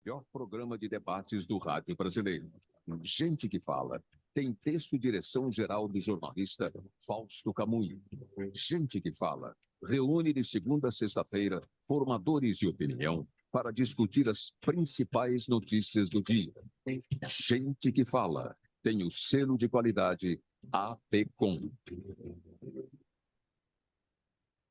Pior programa de debates do rádio brasileiro. Gente que Fala. Tem texto e direção geral do jornalista Fausto Camunho. Gente que Fala. Reúne de segunda a sexta-feira formadores de opinião para discutir as principais notícias do dia. Gente que Fala. Tem o selo de qualidade APCOM.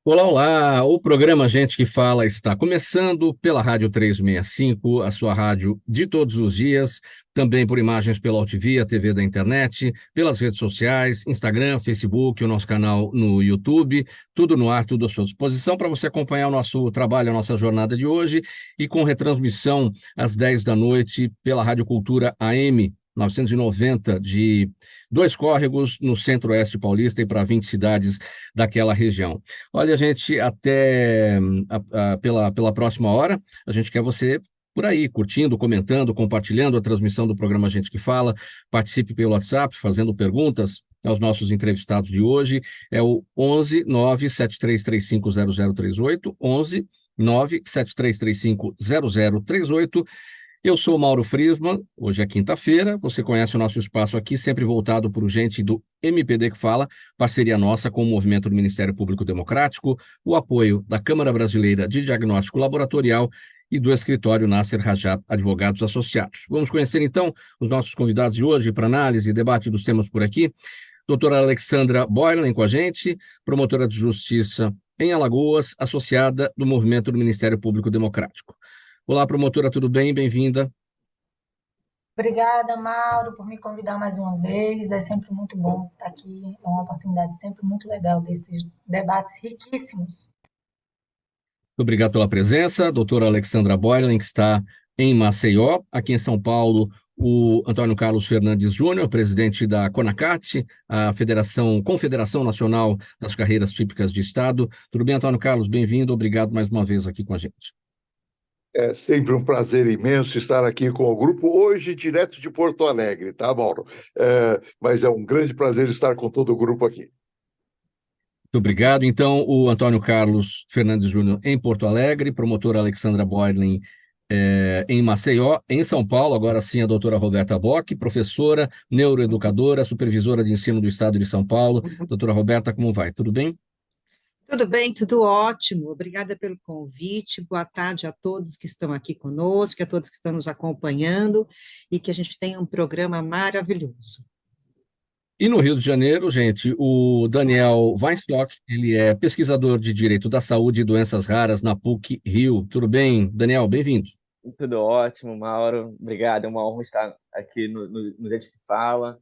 Olá, olá! O programa Gente que Fala está começando pela Rádio 365, a sua rádio de todos os dias, também por imagens pela Altvia, TV da internet, pelas redes sociais, Instagram, Facebook, o nosso canal no YouTube, tudo no ar, tudo à sua disposição para você acompanhar o nosso trabalho, a nossa jornada de hoje e com retransmissão às 10 da noite pela Rádio Cultura AM 990 de Dois Córregos, no centro-oeste paulista e para 20 cidades daquela região. Olha, gente, até pela próxima hora, a gente quer você por aí, curtindo, comentando, compartilhando a transmissão do programa Gente que Fala. Participe pelo WhatsApp, fazendo perguntas aos nossos entrevistados de hoje. É o 11 97335 0038, 11 97335 0038. Eu sou o Mauro Friesman, hoje é quinta-feira, você conhece o nosso espaço aqui, sempre voltado por gente do MPD que Fala, parceria nossa com o movimento do Ministério Público Democrático, o apoio da Câmara Brasileira de Diagnóstico Laboratorial e do escritório Nasser Rajab Advogados Associados. Vamos conhecer então os nossos convidados de hoje para análise e debate dos temas por aqui. Doutora Alexandra Boylan com a gente, promotora de justiça em Alagoas, associada do movimento do Ministério Público Democrático. Olá, promotora, tudo bem? Bem-vinda. Obrigada, Mauro, por me convidar mais uma vez. É sempre muito bom estar aqui. É uma oportunidade sempre muito legal desses debates riquíssimos. Muito obrigado pela presença. Doutora Alexandra Boylan, que está em Maceió. Aqui em São Paulo, o Antônio Carlos Fernandes Júnior, presidente da CONACAT, a Confederação Nacional das Carreiras Típicas de Estado. Tudo bem, Antônio Carlos? Bem-vindo. Obrigado mais uma vez aqui com a gente. É sempre um prazer imenso estar aqui com o grupo, hoje direto de Porto Alegre, tá, Mauro? Mas é um grande prazer estar com todo o grupo aqui. Muito obrigado. Então, o Antônio Carlos Fernandes Júnior em Porto Alegre, promotora Alexandra Boylan em Maceió, em São Paulo, agora sim a doutora Roberta Bock, professora, neuroeducadora, supervisora de ensino do Estado de São Paulo. Doutora Roberta, como vai? Tudo bem? Tudo bem, tudo ótimo. Obrigada pelo convite. Boa tarde a todos que estão aqui conosco, a todos que estão nos acompanhando e que a gente tenha um programa maravilhoso. E no Rio de Janeiro, gente, o Daniel Weinstock, ele é pesquisador de Direito da Saúde e Doenças Raras na PUC Rio. Tudo bem, Daniel? Bem-vindo. Tudo ótimo, Mauro. Obrigado, é uma honra estar aqui no Gente que Fala.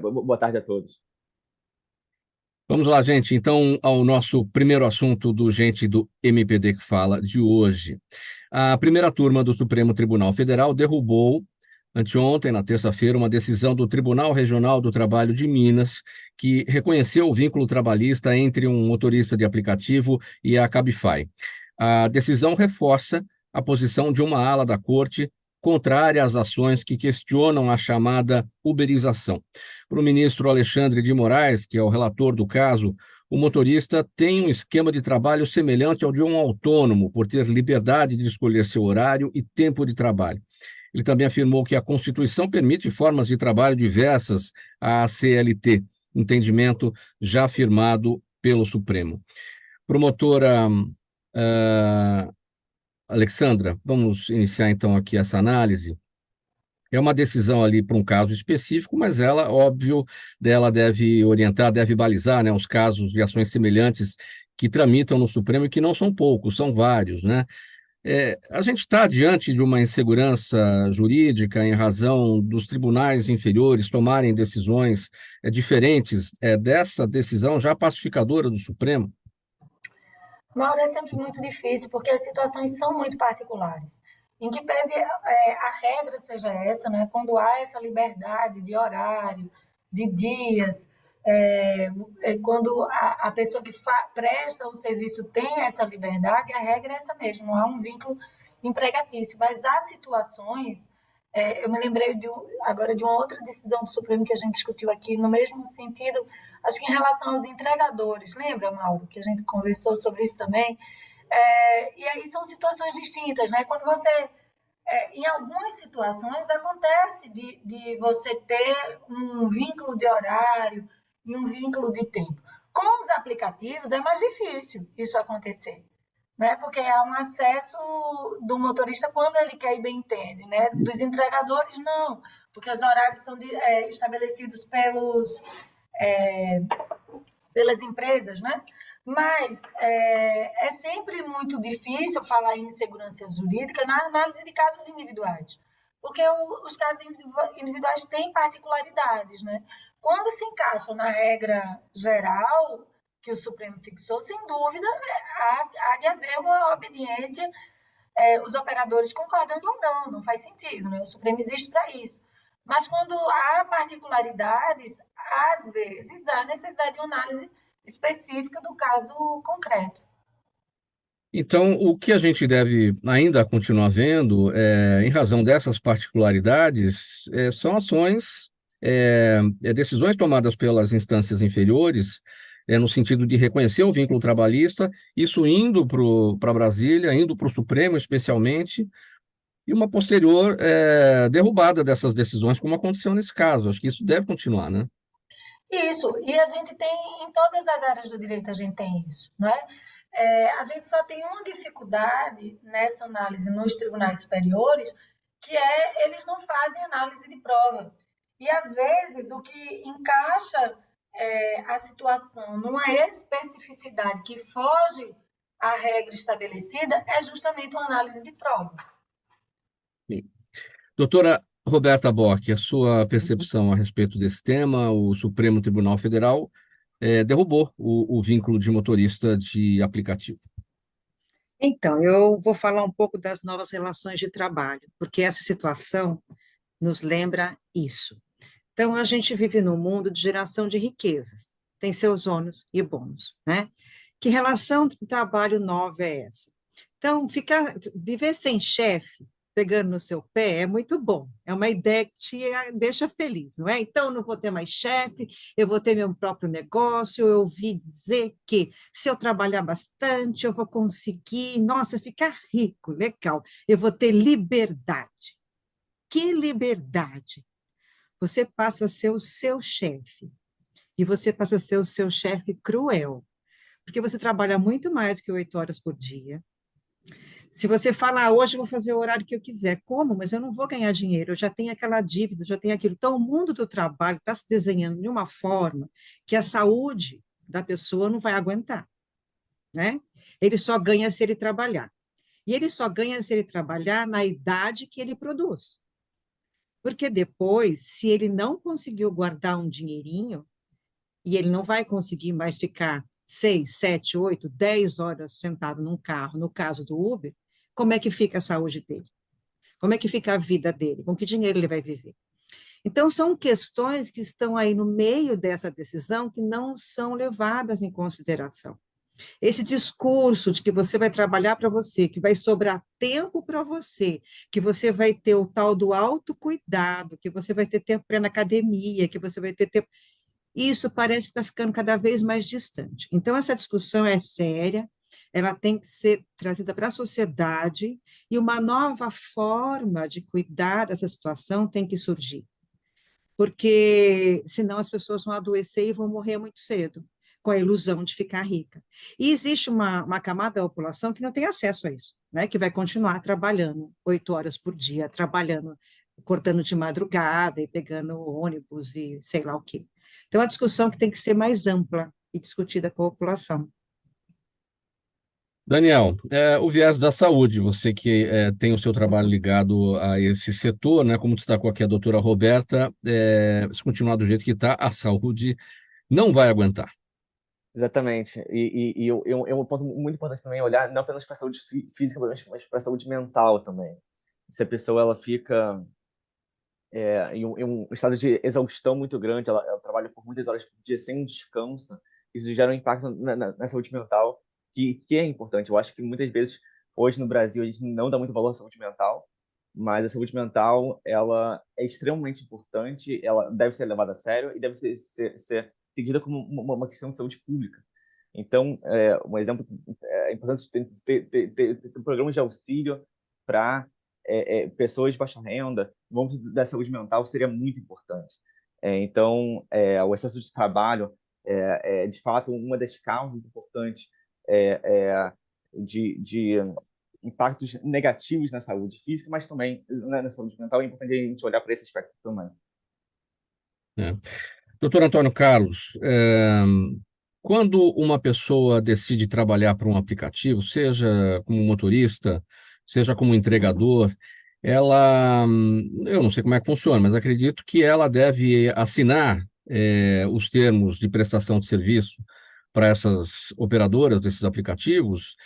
Boa tarde a todos. Vamos lá, gente, então, ao nosso primeiro assunto do Gente do MPD que Fala de hoje. A primeira turma do Supremo Tribunal Federal derrubou, anteontem, na terça-feira, uma decisão do Tribunal Regional do Trabalho de Minas, que reconheceu o vínculo trabalhista entre um motorista de aplicativo e a Cabify. A decisão reforça a posição de uma ala da corte contrária às ações que questionam a chamada uberização. Para o ministro Alexandre de Moraes, que é o relator do caso, o motorista tem um esquema de trabalho semelhante ao de um autônomo, por ter liberdade de escolher seu horário e tempo de trabalho. Ele também afirmou que a Constituição permite formas de trabalho diversas à CLT, entendimento já afirmado pelo Supremo. Promotora Alexandra, vamos iniciar então aqui essa análise. É uma decisão ali para um caso específico, mas ela, óbvio, dela deve orientar, deve balizar, né, os casos de ações semelhantes que tramitam no Supremo e que não são poucos, são vários, né? A gente está diante de uma insegurança jurídica em razão dos tribunais inferiores tomarem decisões diferentes dessa decisão já pacificadora do Supremo? Mauro, é sempre muito difícil, porque as situações são muito particulares. Em que pese a regra seja essa, né? Quando há essa liberdade de horário, de dias, quando a pessoa que presta o serviço tem essa liberdade, a regra é essa mesmo, não há um vínculo empregatício. Mas há situações, eu me lembrei agora de uma outra decisão do Supremo que a gente discutiu aqui, no mesmo sentido, acho que em relação aos entregadores. Lembra, Mauro, que a gente conversou sobre isso também? E aí são situações distintas, né? Quando você em algumas situações acontece de você ter um vínculo de horário e um vínculo de tempo. Com os aplicativos é mais difícil isso acontecer, né? Porque há um acesso do motorista quando ele quer e bem entende, né? Dos entregadores, não, porque os horários são estabelecidos pelas empresas, né? Mas é sempre muito difícil falar em segurança jurídica na análise de casos individuais, porque os casos individuais têm particularidades, né? Quando se encaixam na regra geral que o Supremo fixou, sem dúvida, há de haver uma obediência, os operadores concordando ou não, não faz sentido, né? O Supremo existe para isso. Mas quando há particularidades, às vezes há necessidade de uma análise específica do caso concreto. Então, o que a gente deve ainda continuar vendo, em razão dessas particularidades, são ações, decisões tomadas pelas instâncias inferiores, no sentido de reconhecer o vínculo trabalhista, isso indo para Brasília, indo para o Supremo especialmente, e uma posterior derrubada dessas decisões, como aconteceu nesse caso. Acho que isso deve continuar, né? Isso, e a gente tem, em todas as áreas do direito, a gente tem isso, não é? A gente só tem uma dificuldade nessa análise nos tribunais superiores, que eles não fazem análise de prova. E, às vezes, o que encaixa a situação numa especificidade que foge à regra estabelecida é justamente uma análise de prova. Sim. Doutora Roberta Bock, a sua percepção a respeito desse tema, o Supremo Tribunal Federal derrubou o vínculo de motorista de aplicativo. Então, eu vou falar um pouco das novas relações de trabalho, porque essa situação nos lembra isso. Então, a gente vive num mundo de geração de riquezas, tem seus ônus e bônus, né? Que relação de trabalho nova é essa? Então, viver sem chefe, pegando no seu pé, é muito bom, é uma ideia que te deixa feliz, não é? Então, não vou ter mais chefe, eu vou ter meu próprio negócio, eu ouvi dizer que se eu trabalhar bastante, eu vou conseguir, nossa, ficar rico, legal, eu vou ter liberdade. Que liberdade! Você passa a ser o seu chefe, e você passa a ser o seu chefe cruel, porque você trabalha muito mais que 8 horas por dia. Se você falar, hoje eu vou fazer o horário que eu quiser, como? Mas eu não vou ganhar dinheiro, eu já tenho aquela dívida, já tenho aquilo. Então, o mundo do trabalho está se desenhando de uma forma que a saúde da pessoa não vai aguentar, né? Ele só ganha se ele trabalhar. E ele só ganha se ele trabalhar na idade que ele produz. Porque depois, se ele não conseguiu guardar um dinheirinho, e ele não vai conseguir mais ficar 6, 7, 8, 10 horas sentado num carro, no caso do Uber, como é que fica a saúde dele? Como é que fica a vida dele? Com que dinheiro ele vai viver? Então, são questões que estão aí no meio dessa decisão que não são levadas em consideração. Esse discurso de que você vai trabalhar para você, que vai sobrar tempo para você, que você vai ter o tal do autocuidado, que você vai ter tempo para ir na academia, que você vai ter tempo. Isso parece que está ficando cada vez mais distante. Então, essa discussão é séria, ela tem que ser trazida para a sociedade e uma nova forma de cuidar dessa situação tem que surgir, porque senão as pessoas vão adoecer e vão morrer muito cedo, com a ilusão de ficar rica. E existe uma camada da população que não tem acesso a isso, né? Que vai continuar trabalhando 8 horas por dia, trabalhando, acordando de madrugada e pegando ônibus e sei lá o quê. Então, é uma discussão que tem que ser mais ampla e discutida com a população. Daniel, o viés da saúde, você que tem o seu trabalho ligado a esse setor, né? Como destacou aqui a doutora Roberta, se continuar do jeito que está, a saúde não vai aguentar. Exatamente. E é um ponto muito importante também olhar não apenas para a saúde física, mas para a saúde mental também. Se a pessoa ela fica em um estado de exaustão muito grande, ela trabalha por muitas horas por dia sem descanso, isso gera um impacto na saúde mental, que é importante. Eu acho que muitas vezes, hoje no Brasil, a gente não dá muito valor à saúde mental, mas a saúde mental ela é extremamente importante, ela deve ser levada a sério e deve ser entendida como uma questão de saúde pública. Então, um exemplo é importante ter programas de auxílio para pessoas de baixa renda, no âmbito da saúde mental, seria muito importante. Então, o excesso de trabalho é, de fato, uma das causas importantes de impactos negativos na saúde física, mas também na saúde mental. É importante a gente olhar para esse aspecto também. Doutor Antônio Carlos, quando uma pessoa decide trabalhar para um aplicativo, seja como motorista, seja como entregador, ela, eu não sei como é que funciona, mas acredito que ela deve assinar os termos de prestação de serviço para essas operadoras desses aplicativos.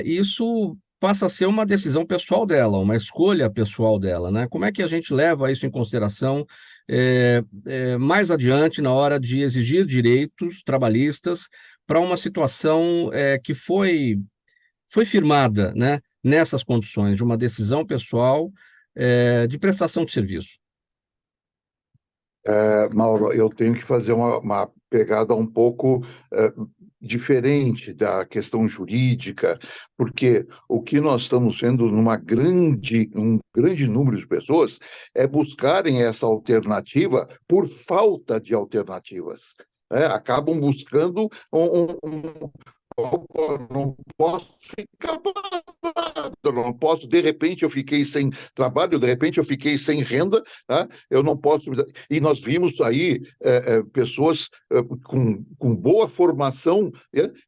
Isso passa a ser uma decisão pessoal dela, uma escolha pessoal dela, né? Como é que a gente leva isso em consideração mais adiante na hora de exigir direitos trabalhistas para uma situação que foi firmada, né, nessas condições de uma decisão pessoal de prestação de serviço? Mauro, eu tenho que fazer uma pegada um pouco diferente da questão jurídica, porque o que nós estamos vendo um grande número de pessoas é buscarem essa alternativa por falta de alternativas. Acabam buscando não posso ficar parado, não posso, de repente eu fiquei sem trabalho, de repente eu fiquei sem renda, tá? Eu não posso. E nós vimos aí pessoas com boa formação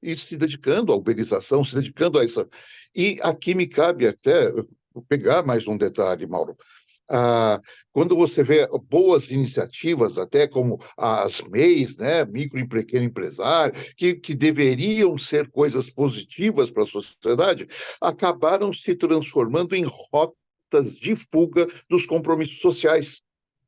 e se dedicando à uberização, se dedicando a isso. E aqui me cabe até pegar mais um detalhe, Mauro. Quando você vê boas iniciativas, até como as MEIs, né, micro e pequeno empresário, que deveriam ser coisas positivas para a sociedade, acabaram se transformando em rotas de fuga dos compromissos sociais.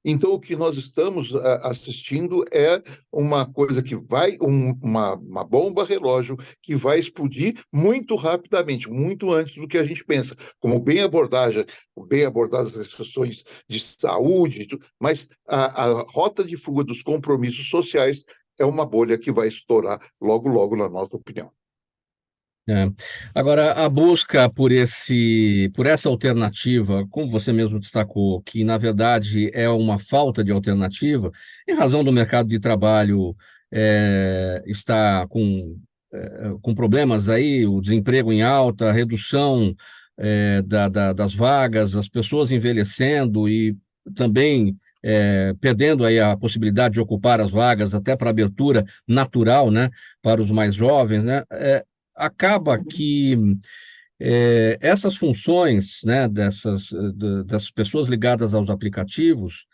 Então, o que nós estamos assistindo é uma coisa que vai, uma bomba relógio que vai explodir muito rapidamente, muito antes do que a gente pensa, como bem abordadas as questões de saúde, mas a rota de fuga dos compromissos sociais é uma bolha que vai estourar logo, logo, na nossa opinião. Agora, a busca por essa alternativa, como você mesmo destacou, que na verdade é uma falta de alternativa, em razão do mercado de trabalho estar com problemas aí, o desemprego em alta, a redução das vagas, as pessoas envelhecendo e também perdendo aí a possibilidade de ocupar as vagas até para abertura natural, né, para os mais jovens, né? Acaba que essas funções, né, dessas pessoas ligadas aos aplicativos,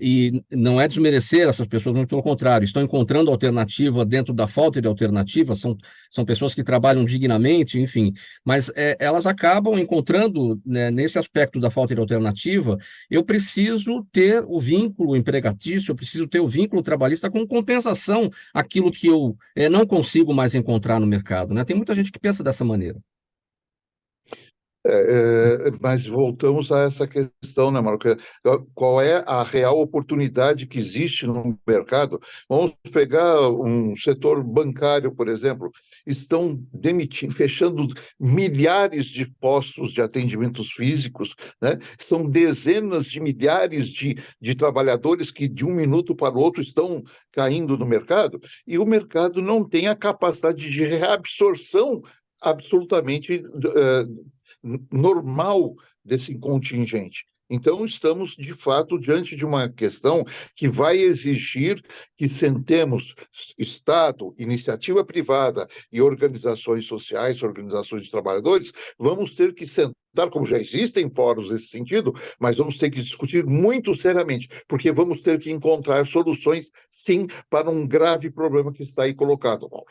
e não é desmerecer essas pessoas, muito pelo contrário, estão encontrando alternativa dentro da falta de alternativa, são pessoas que trabalham dignamente, enfim, mas elas acabam encontrando, né, nesse aspecto da falta de alternativa, eu preciso ter o vínculo empregatício, eu preciso ter o vínculo trabalhista com compensação aquilo que eu não consigo mais encontrar no mercado, né? Tem muita gente que pensa dessa maneira. Mas voltamos a essa questão, né, Marco? Qual é a real oportunidade que existe no mercado? Vamos pegar um setor bancário, por exemplo. Estão fechando milhares de postos de atendimentos físicos, né? São dezenas de milhares de trabalhadores que de um minuto para o outro estão caindo no mercado, e o mercado não tem a capacidade de reabsorção absolutamente normal desse contingente. Então, estamos, de fato, diante de uma questão que vai exigir que sentemos Estado, iniciativa privada e organizações sociais, organizações de trabalhadores, vamos ter que sentar, como já existem fóruns nesse sentido, mas vamos ter que discutir muito seriamente, porque vamos ter que encontrar soluções, sim, para um grave problema que está aí colocado, Paulo.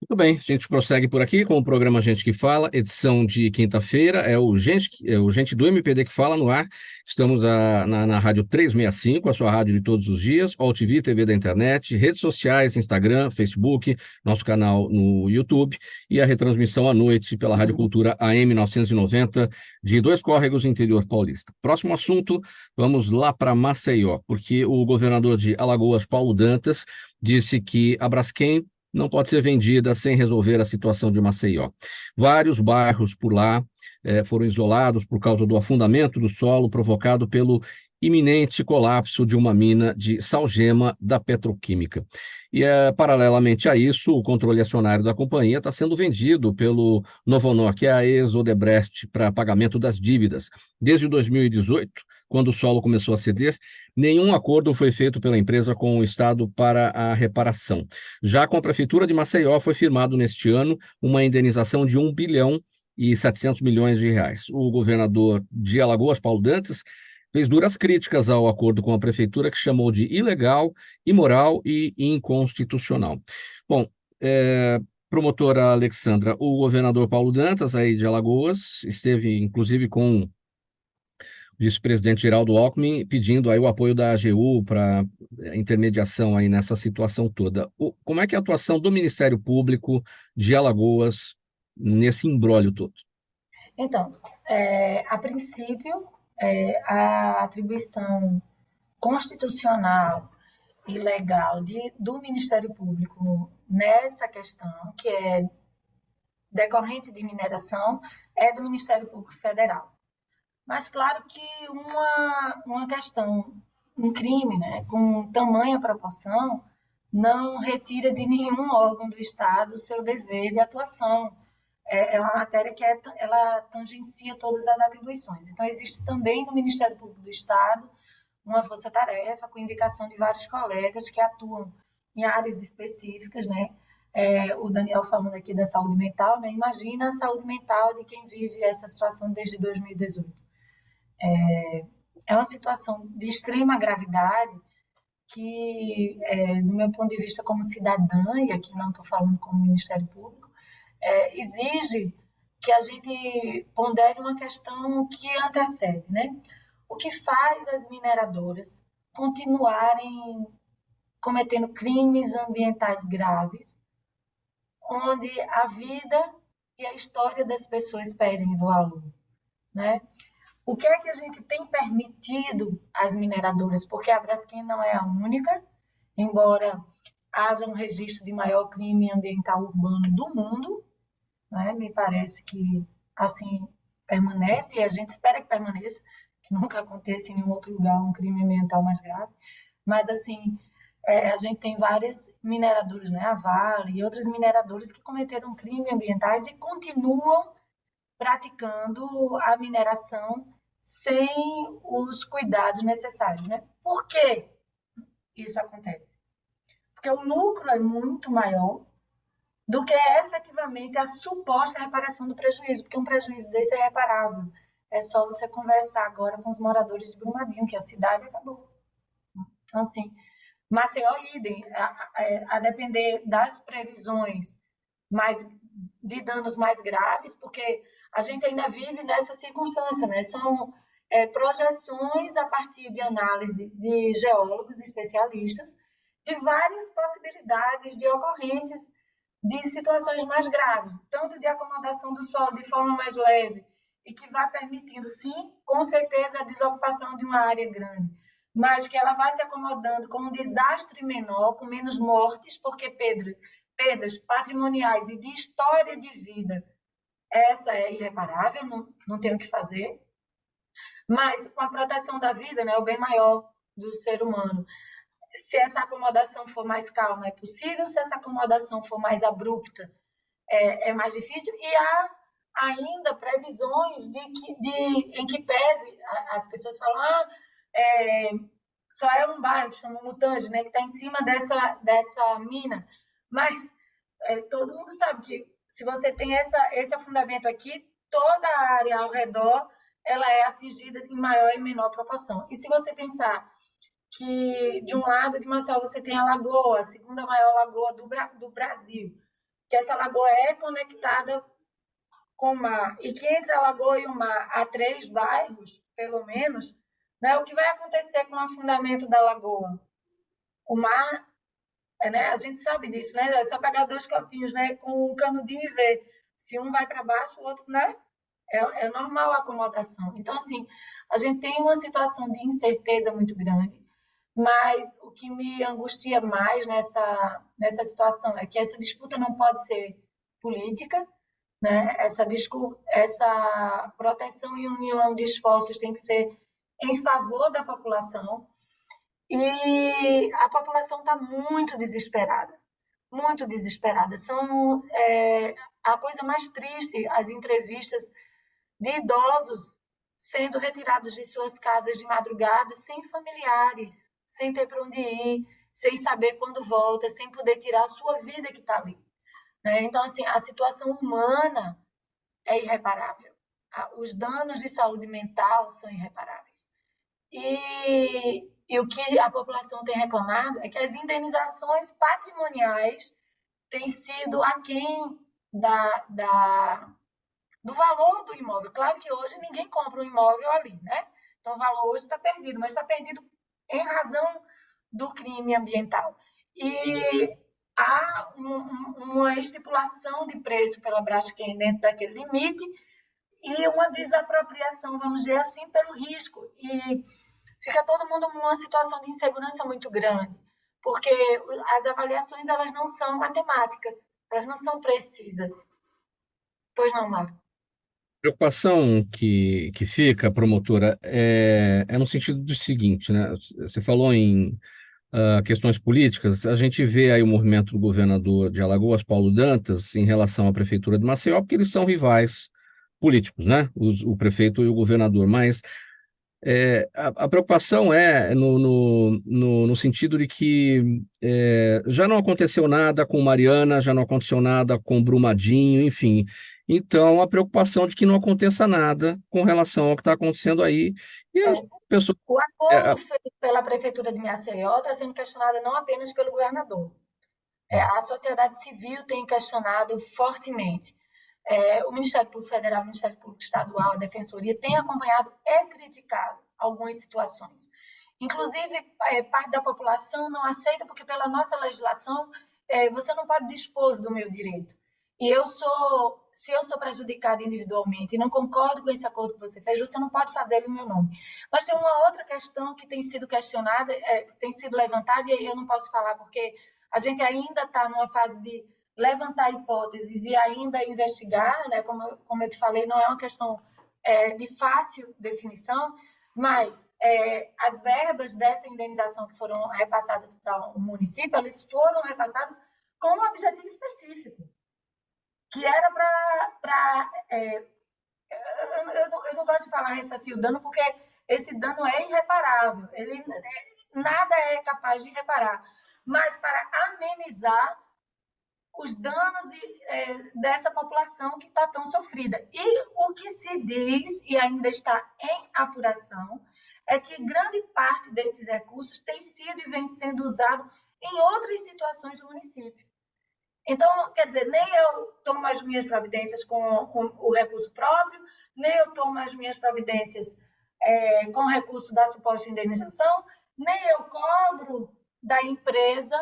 Muito bem, a gente prossegue por aqui com o programa Gente que Fala, edição de quinta-feira, é o Gente do MPD que Fala no ar. Estamos na Rádio 365, a sua rádio de todos os dias, OLTV, TV da internet, redes sociais, Instagram, Facebook, nosso canal no YouTube e a retransmissão à noite pela Rádio Cultura AM 990 de Dois Córregos, interior paulista. Próximo assunto, vamos lá para Maceió, porque o governador de Alagoas, Paulo Dantas, disse que a Braskem não pode ser vendida sem resolver a situação de Maceió. Vários bairros por lá foram isolados por causa do afundamento do solo provocado pelo iminente colapso de uma mina de salgema da petroquímica. E, paralelamente a isso, o controle acionário da companhia está sendo vendido pelo Novonor, que é a ex-Odebrecht, para pagamento das dívidas. Desde 2018, quando o solo começou a ceder, nenhum acordo foi feito pela empresa com o Estado para a reparação. Já com a Prefeitura de Maceió, foi firmado neste ano uma indenização de 1 bilhão e 700 milhões de reais. O governador de Alagoas, Paulo Dantas, fez duras críticas ao acordo com a Prefeitura, que chamou de ilegal, imoral e inconstitucional. Bom, promotora Alexandra, o governador Paulo Dantas, aí de Alagoas, esteve inclusive com o vice-presidente Geraldo Alckmin, pedindo aí o apoio da AGU para intermediação aí nessa situação toda. Como é que é a atuação do Ministério Público de Alagoas nesse imbróglio todo? Então, a princípio, a atribuição constitucional e legal do Ministério Público nessa questão, que é decorrente de mineração, é do Ministério Público Federal. Mas claro que uma questão, um crime, né, com tamanha proporção, não retira de nenhum órgão do Estado o seu dever de atuação. É uma matéria que ela tangencia todas as atribuições. Então, existe também no Ministério Público do Estado uma força-tarefa com indicação de vários colegas que atuam em áreas específicas, né? O Daniel falando aqui da saúde mental, né? Imagina a saúde mental de quem vive essa situação desde 2018. É uma situação de extrema gravidade que, do meu ponto de vista como cidadã, e aqui não estou falando como Ministério Público, exige que a gente pondere uma questão que antecede, né? O que faz as mineradoras continuarem cometendo crimes ambientais graves, onde a vida e a história das pessoas perdem valor, né? O que é que a gente tem permitido às mineradoras? Porque a Braskem não é a única, embora haja um registro de maior crime ambiental urbano do mundo, né? Me parece que assim permanece, e a gente espera que permaneça, que nunca aconteça em nenhum outro lugar um crime ambiental mais grave. Mas, assim, a gente tem várias mineradoras, né? A Vale e outras mineradoras que cometeram crimes ambientais e continuam praticando a mineração sem os cuidados necessários, né? Por que isso acontece? Porque o lucro é muito maior do que efetivamente a suposta reparação do prejuízo, porque um prejuízo desse é reparável. É só você conversar agora com os moradores de Brumadinho, que a cidade acabou. Então, assim, Maceió, idem, a depender das previsões de danos mais graves, porque a gente ainda vive nessa circunstância, né? São projeções a partir de análise de geólogos especialistas de várias possibilidades de ocorrências de situações mais graves, tanto de acomodação do solo de forma mais leve, e que vai permitindo, sim, com certeza, a desocupação de uma área grande, mas que ela vai se acomodando com um desastre menor, com menos mortes, porque perdas patrimoniais e de história de vida, essa é irreparável, não tem o que fazer, mas com a proteção da vida, né, o bem maior do ser humano. Se essa acomodação for mais calma, é possível. Se essa acomodação for mais abrupta, é mais difícil. E há ainda previsões em que pese, as pessoas falam, só é um bairro, chama Mutange, né, que está em cima dessa mina. Mas todo mundo sabe que se você tem esse afundamento aqui, toda a área ao redor ela é atingida em maior e menor proporção. E se você pensar que de um lado de Maceió você tem a lagoa, a segunda maior lagoa do Brasil, que essa lagoa é conectada com o mar, e que entre a lagoa e o mar há 3 bairros, pelo menos, né? O que vai acontecer com o afundamento da lagoa? O mar, né? A gente sabe disso, né? É só pegar 2 copinhos, né? Com um canudinho e ver. Se um vai para baixo, o outro, né? É normal a acomodação. Então, assim, a gente tem uma situação de incerteza muito grande, mas o que me angustia mais nessa situação é que essa disputa não pode ser política, né? Essa proteção e união de esforços tem que ser em favor da população, e a população está muito desesperada, muito desesperada. A coisa mais triste, as entrevistas de idosos sendo retirados de suas casas de madrugada, sem familiares, sem ter para onde ir, sem saber quando volta, sem poder tirar a sua vida que está ali, né? Então, assim, a situação humana é irreparável. Os danos de saúde mental são irreparáveis. E o que a população tem reclamado é que as indenizações patrimoniais têm sido aquém do valor do imóvel. Claro que hoje ninguém compra um imóvel ali, né? Então o valor hoje está perdido, mas está perdido em razão do crime ambiental. E há uma estipulação de preço pela Braskem dentro daquele limite e uma desapropriação, vamos dizer assim, pelo risco. E fica todo mundo numa situação de insegurança muito grande, porque as avaliações elas não são matemáticas, elas não são precisas. Pois não, Mário? A preocupação que fica, promotora, é no sentido do seguinte, né? Você falou em questões políticas, a gente vê aí o movimento do governador de Alagoas, Paulo Dantas, em relação à prefeitura de Maceió, porque eles são rivais políticos, né? O prefeito e o governador, mas a preocupação é no sentido de que já não aconteceu nada com Mariana, já não aconteceu nada com Brumadinho, enfim. Então, a preocupação de que não aconteça nada com relação ao que está acontecendo aí. E as pessoas. O acordo feito pela Prefeitura de Maceió está sendo questionado não apenas pelo governador. A sociedade civil tem questionado fortemente. O Ministério Público Federal, o Ministério Público Estadual, a Defensoria tem acompanhado e criticado algumas situações. Inclusive, parte da população não aceita porque, pela nossa legislação, você não pode dispor do meu direito. E se eu sou prejudicada individualmente e não concordo com esse acordo que você fez, você não pode fazer em meu nome. Mas tem uma outra questão que tem sido questionada, tem sido levantada, e aí eu não posso falar porque a gente ainda está numa fase de levantar hipóteses e ainda investigar, né? Como eu te falei, não é uma questão de fácil definição, mas as verbas dessa indenização que foram repassadas para o município, elas foram repassadas com um objetivo específico, que era para... eu não gosto de falar ressarcir o dano, porque esse dano é irreparável, nada é capaz de reparar, mas para amenizar os danos dessa população que está tão sofrida. E o que se diz, e ainda está em apuração, é que grande parte desses recursos tem sido e vem sendo usado em outras situações do município. Então, quer dizer, nem eu tomo as minhas providências com o recurso próprio, nem eu tomo as minhas providências com o recurso da suposta indenização, nem eu cobro da empresa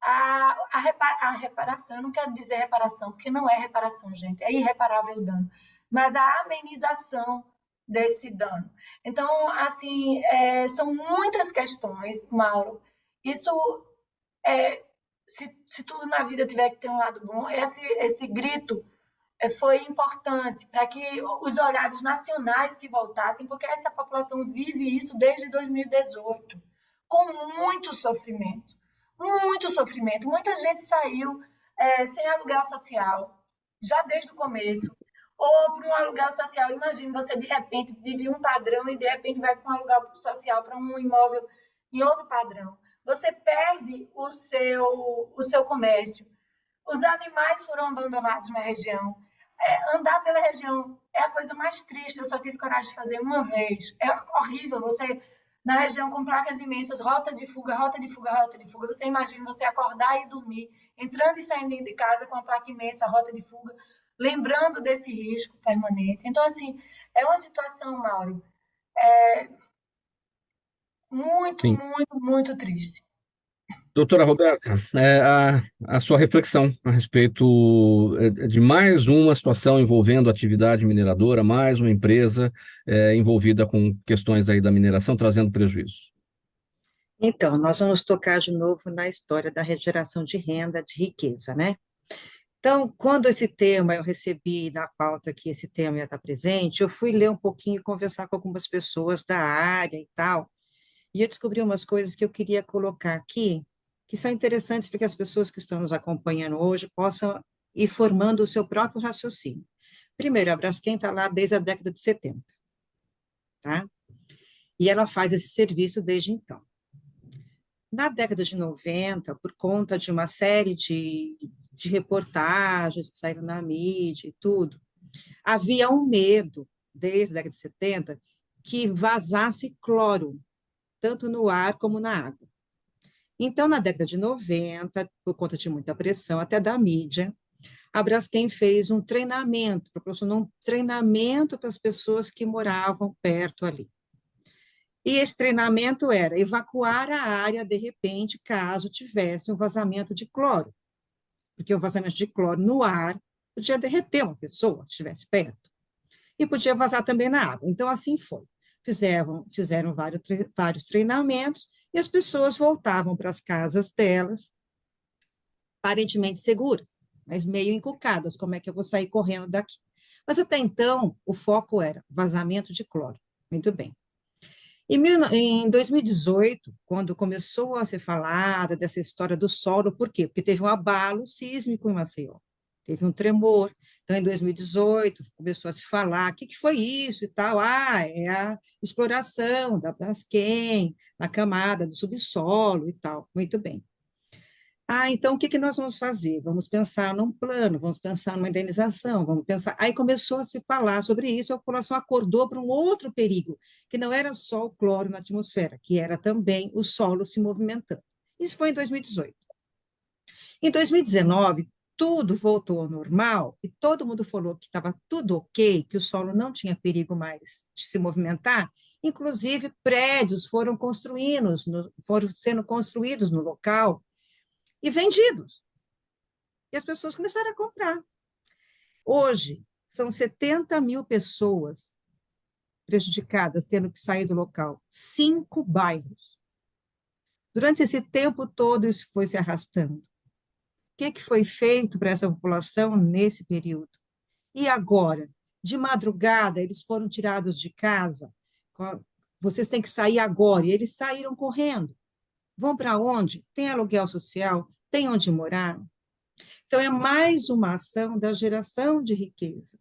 a reparação. Eu não quero dizer reparação, porque não é reparação, gente, é irreparável o dano, mas a amenização desse dano. Então, assim, são muitas questões, Mauro. Isso se tudo na vida tiver que ter um lado bom, esse grito foi importante para que os olhares nacionais se voltassem, porque essa população vive isso desde 2018, com muito sofrimento. Muito sofrimento. Muita gente saiu sem aluguel social, já desde o começo, ou para um aluguel social. Imagina, você de repente vive um padrão e de repente vai para um aluguel social, para um imóvel em outro padrão. Você perde o seu comércio. Os animais foram abandonados na região. Andar pela região é a coisa mais triste. Eu só tive coragem de fazer uma vez. É horrível você, na região com placas imensas, rota de fuga, rota de fuga, rota de fuga. Você imagina você acordar e dormir, entrando e saindo de casa com uma placa imensa, rota de fuga, lembrando desse risco permanente. Então, assim, é uma situação, Mauro, muito, Sim. muito, muito triste. Doutora Roberta, a sua reflexão a respeito de mais uma situação envolvendo atividade mineradora, mais uma empresa envolvida com questões aí da mineração, trazendo prejuízo. Então, nós vamos tocar de novo na história da geração de renda, de riqueza, né? Então, quando esse tema eu recebi na pauta que esse tema ia estar presente, eu fui ler um pouquinho e conversar com algumas pessoas da área e tal, e eu descobri umas coisas que eu queria colocar aqui, que são interessantes para que as pessoas que estão nos acompanhando hoje possam ir formando o seu próprio raciocínio. Primeiro, a Braskem está lá desde a década de 70, tá? E ela faz esse serviço desde então. Na década de 90, por conta de uma série de reportagens que saíram na mídia e tudo, havia um medo, desde a década de 70, que vazasse cloro, tanto no ar como na água. Então, na década de 90, por conta de muita pressão, até da mídia, a Braskem fez um treinamento, proporcionou um treinamento para as pessoas que moravam perto ali. E esse treinamento era evacuar a área, de repente, caso tivesse um vazamento de cloro, porque o vazamento de cloro no ar podia derreter uma pessoa que estivesse perto, e podia vazar também na água. Então, assim foi. Fizeram vários treinamentos, e as pessoas voltavam para as casas delas, aparentemente seguras, mas meio encucadas, como é que eu vou sair correndo daqui? Mas até então, o foco era vazamento de cloro. Muito bem. Em 2018, quando começou a ser falada dessa história do solo, por quê? Porque teve um abalo sísmico em Maceió, teve um tremor. Então, em 2018, começou a se falar, o que foi isso e tal? Ah, é a exploração da Braskem, na camada do subsolo e tal. Muito bem. Ah, então o que nós vamos fazer? Vamos pensar num plano, vamos pensar numa indenização, vamos pensar. Aí começou a se falar sobre isso, a população acordou para um outro perigo, que não era só o cloro na atmosfera, que era também o solo se movimentando. Isso foi em 2018. Em 2019, tudo voltou ao normal e todo mundo falou que estava tudo ok, que o solo não tinha perigo mais de se movimentar. Inclusive, prédios foram sendo construídos no local e vendidos. E as pessoas começaram a comprar. Hoje, são 70 mil pessoas prejudicadas, tendo que sair do local. 5 bairros. Durante esse tempo todo, isso foi se arrastando. O que foi feito para essa população nesse período? E agora? De madrugada, eles foram tirados de casa. Vocês têm que sair agora. E eles saíram correndo. Vão para onde? Tem aluguel social? Tem onde morar? Então, é mais uma ação da geração de riqueza,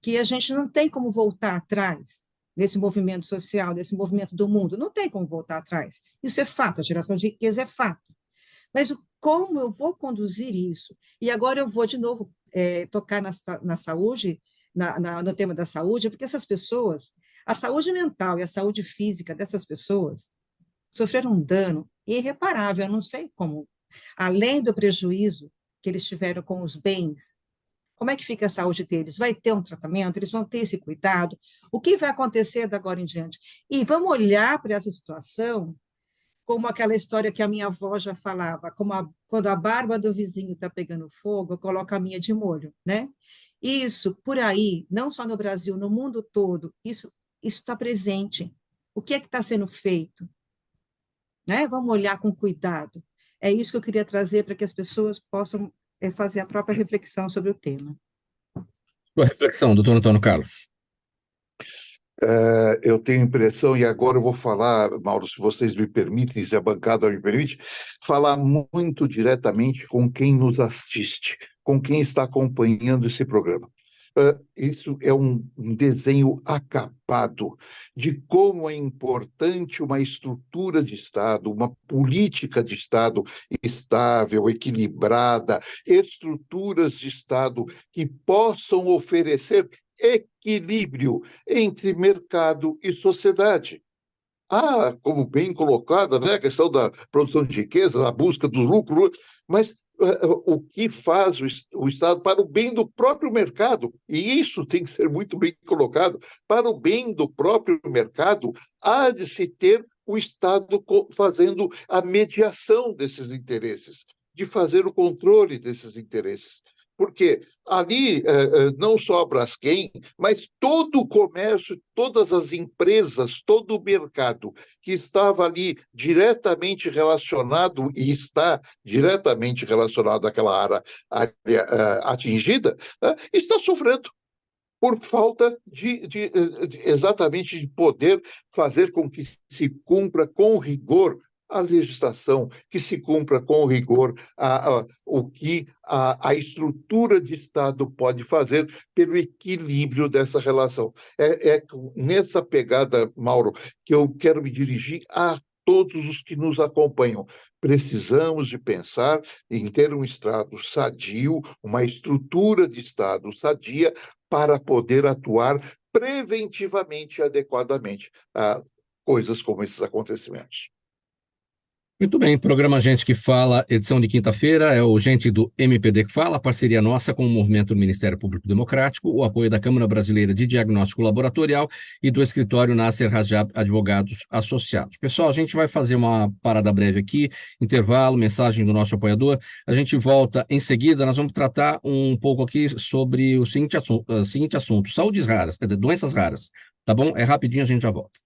que a gente não tem como voltar atrás nesse movimento social, nesse movimento do mundo, não tem como voltar atrás. Isso é fato, a geração de riqueza é fato. Mas como eu vou conduzir isso? E agora eu vou, de novo, tocar na saúde, no tema da saúde, porque essas pessoas, a saúde mental e a saúde física dessas pessoas sofreram um dano irreparável, eu não sei como. Além do prejuízo que eles tiveram com os bens, como é que fica a saúde deles? Vai ter um tratamento? Eles vão ter esse cuidado? O que vai acontecer da agora em diante? E vamos olhar para essa situação como aquela história que a minha avó já falava, quando a barba do vizinho está pegando fogo, eu coloco a minha de molho, né? Isso, por aí, não só no Brasil, no mundo todo, isso está presente. O que é que está sendo feito? Né? Vamos olhar com cuidado. É isso que eu queria trazer para que as pessoas possam fazer a própria reflexão sobre o tema. Sua reflexão, doutor Antônio Carlos. Eu tenho a impressão, e agora eu vou falar, Mauro, se vocês me permitem, se a bancada me permite, falar muito diretamente com quem nos assiste, com quem está acompanhando esse programa. Isso é um desenho acabado de como é importante uma estrutura de Estado, uma política de Estado estável, equilibrada, estruturas de Estado que possam oferecer equilíbrio entre mercado e sociedade. Como bem colocada, né, a questão da produção de riqueza, a busca do lucro, mas o que faz o Estado para o bem do próprio mercado, e isso tem que ser muito bem colocado, para o bem do próprio mercado, há de se ter o Estado fazendo a mediação desses interesses, de fazer o controle desses interesses. Porque ali não só a Braskem, mas todo o comércio, todas as empresas, todo o mercado que estava ali diretamente relacionado e está diretamente relacionado àquela área atingida, está sofrendo por falta exatamente de poder fazer com que se cumpra com rigor a legislação, que se cumpra com rigor o que a estrutura de Estado pode fazer pelo equilíbrio dessa relação. É nessa pegada, Mauro, que eu quero me dirigir a todos os que nos acompanham. Precisamos de pensar em ter um Estado sadio, uma estrutura de Estado sadia, para poder atuar preventivamente e adequadamente a coisas como esses acontecimentos. Muito bem, programa Gente que Fala, edição de quinta-feira, é o Gente do MPD que Fala, parceria nossa com o Movimento do Ministério Público Democrático, o apoio da Câmara Brasileira de Diagnóstico Laboratorial e do escritório Nasser Rajab Advogados Associados. Pessoal, a gente vai fazer uma parada breve aqui, intervalo, mensagem do nosso apoiador, a gente volta em seguida, nós vamos tratar um pouco aqui sobre o seguinte assunto, saúdes raras, doenças raras, tá bom? É rapidinho, a gente já volta.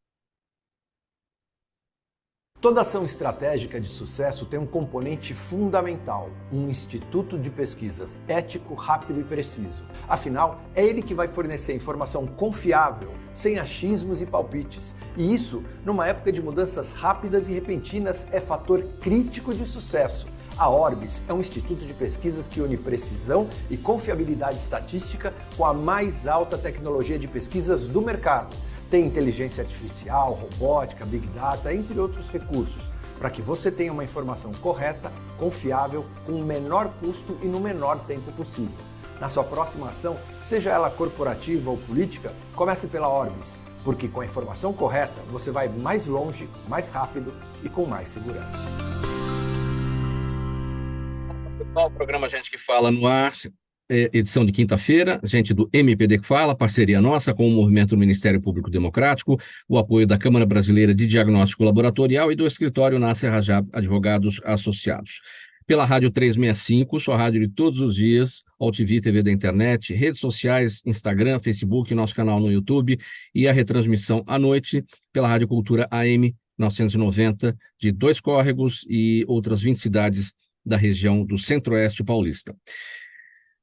Toda ação estratégica de sucesso tem um componente fundamental, um instituto de pesquisas ético, rápido e preciso. Afinal, é ele que vai fornecer informação confiável, sem achismos e palpites. E isso, numa época de mudanças rápidas e repentinas, é fator crítico de sucesso. A Orbis é um instituto de pesquisas que une precisão e confiabilidade estatística com a mais alta tecnologia de pesquisas do mercado. Tem inteligência artificial, robótica, big data, entre outros recursos, para que você tenha uma informação correta, confiável, com o menor custo e no menor tempo possível. Na sua próxima ação, seja ela corporativa ou política, comece pela Orbis, porque com a informação correta você vai mais longe, mais rápido e com mais segurança. O programa Gente que Fala no ar, edição de quinta-feira, gente do MPD que Fala, parceria nossa com o Movimento do Ministério Público Democrático, o apoio da Câmara Brasileira de Diagnóstico Laboratorial e do escritório Nasser Rajab Advogados Associados. Pela Rádio 365, sua rádio de todos os dias, AltV TV da internet, redes sociais, Instagram, Facebook, nosso canal no YouTube e a retransmissão à noite pela Rádio Cultura AM 990 de Dois Córregos e outras 20 cidades da região do Centro-Oeste paulista.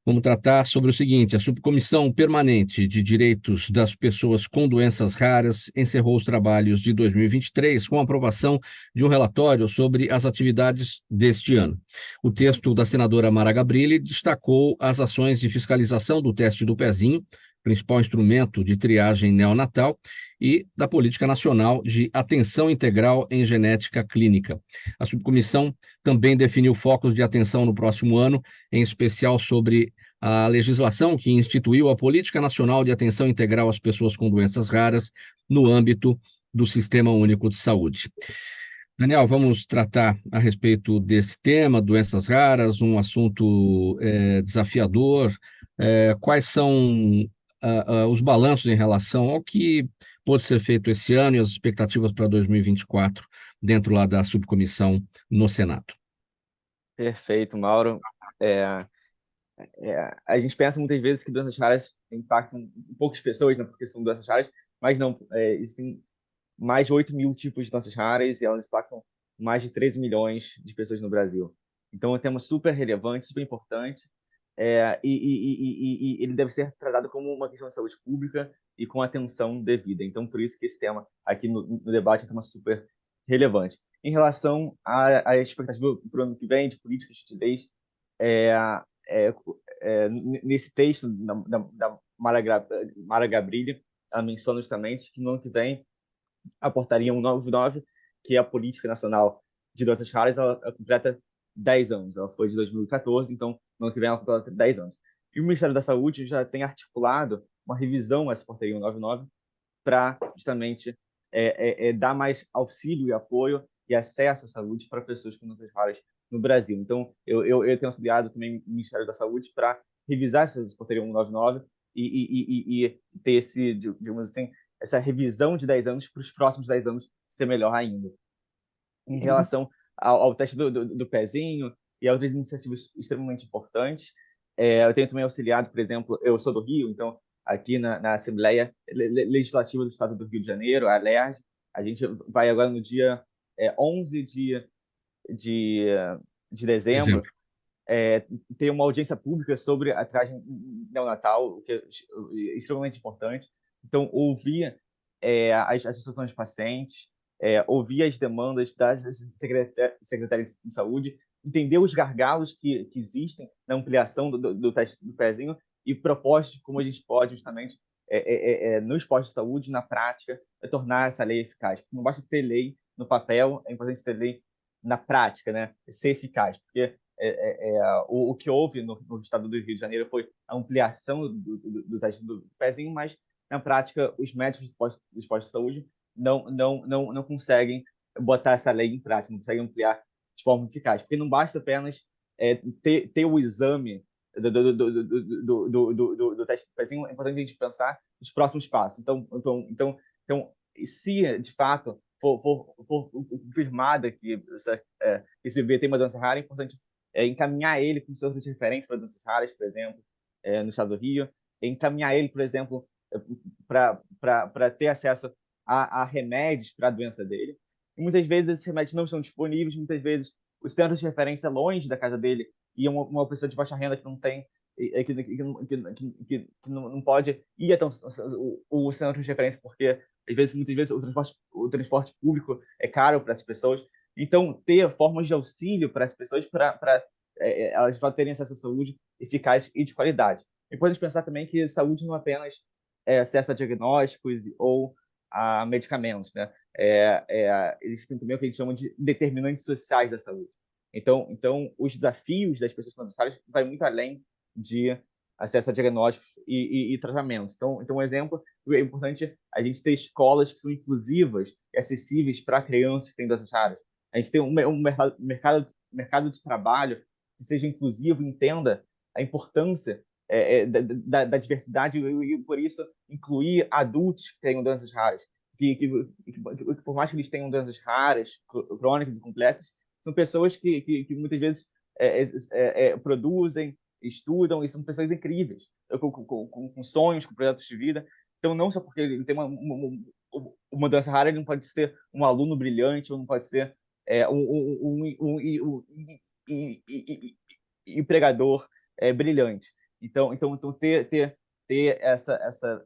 Vamos tratar sobre o seguinte: a Subcomissão Permanente de Direitos das Pessoas com Doenças Raras encerrou os trabalhos de 2023 com a aprovação de um relatório sobre as atividades deste ano. O texto da senadora Mara Gabrilli destacou as ações de fiscalização do teste do pezinho, principal instrumento de triagem neonatal, e da Política Nacional de Atenção Integral em Genética Clínica. A subcomissão também definiu focos de atenção no próximo ano, em especial sobre a legislação que instituiu a Política Nacional de Atenção Integral às Pessoas com Doenças Raras no âmbito do Sistema Único de Saúde. Daniel, vamos tratar a respeito desse tema, doenças raras, um assunto desafiador. Quais são os balanços em relação ao que pode ser feito esse ano e as expectativas para 2024 dentro lá da subcomissão no Senado? Perfeito, Mauro. A gente pensa muitas vezes que doenças raras impactam poucas pessoas, né, porque são doenças raras, mas não, existem mais de 8 mil tipos de doenças raras e elas impactam mais de 13 milhões de pessoas no Brasil. Então, é um tema super relevante, super importante, e ele deve ser tratado como uma questão de saúde pública e com atenção devida. Então, por isso que esse tema aqui no debate é um tema super relevante. Em relação à expectativa para o ano que vem de políticas de leis, nesse texto da Mara Gabrilli, ela menciona justamente que no ano que vem a portaria 199, que é a Política Nacional de Doenças Raras, ela completa 10 anos. Ela foi de 2014, então no ano que vem ela completa 10 anos. E o Ministério da Saúde já tem articulado uma revisão a essa portaria 199 para justamente dar mais auxílio e apoio e acesso à saúde para pessoas com doenças raras no Brasil. Então, eu tenho auxiliado também o Ministério da Saúde para revisar essa portaria 199 e ter digamos assim, essa revisão de 10 anos para os próximos 10 anos ser melhor ainda. Em relação ao teste do pezinho e a outras iniciativas extremamente importantes, Eu tenho também auxiliado, por exemplo, eu sou do Rio, então aqui na Assembleia Legislativa do Estado do Rio de Janeiro, a LERJ, a gente vai agora no dia 11 de, de dezembro ter uma audiência pública sobre a triagem neonatal, o que é extremamente importante. Então, ouvir as associações de pacientes, ouvir as demandas das secretárias de saúde, entender os gargalos que existem na ampliação do teste do pezinho e propostas de como a gente pode, justamente, nos postos de saúde, na prática, tornar essa lei eficaz. Não basta ter lei no papel, é importante ter lei na prática, né? Ser eficaz, porque o que houve no estado do Rio de Janeiro foi a ampliação do teste do pezinho, mas, na prática, os médicos dos postos de saúde não conseguem botar essa lei em prática, não conseguem ampliar de forma eficaz, porque não basta apenas ter o exame do teste do pezinho, é importante a gente pensar nos próximos passos. Então, se de fato for confirmada que esse bebê tem uma doença rara, é importante encaminhar ele com centro de referência para doenças raras, por exemplo, no estado do Rio, encaminhar ele, por exemplo, para ter acesso a remédios para a doença dele. E muitas vezes esses remédios não são disponíveis, muitas vezes os centros de referência longe da casa dele e uma pessoa de baixa renda que não tem, que não pode ir até o centro de referência, porque muitas vezes o transporte público é caro para as pessoas. Então, ter formas de auxílio para as pessoas para elas terem acesso à saúde eficaz e de qualidade. E podemos pensar também que saúde não é apenas acesso a diagnósticos ou a medicamentos, né? Existem também o que a gente chama de determinantes sociais da saúde. Então os desafios das pessoas transexuais vai muito além de acesso a diagnósticos e tratamentos. Então, um exemplo, é importante a gente ter escolas que são inclusivas e acessíveis para crianças que têm doenças raras. A gente tem um mercado de trabalho que seja inclusivo, entenda a importância da diversidade e, por isso, incluir adultos que tenham doenças raras. Que por mais que eles tenham doenças raras, crônicas e completas, são pessoas que muitas vezes produzem, estudam e são pessoas incríveis, com sonhos, com projetos de vida. Então, não só porque ele tem uma doença rara, ele não pode ser um aluno brilhante, ou não pode ser um empregador brilhante. Então ter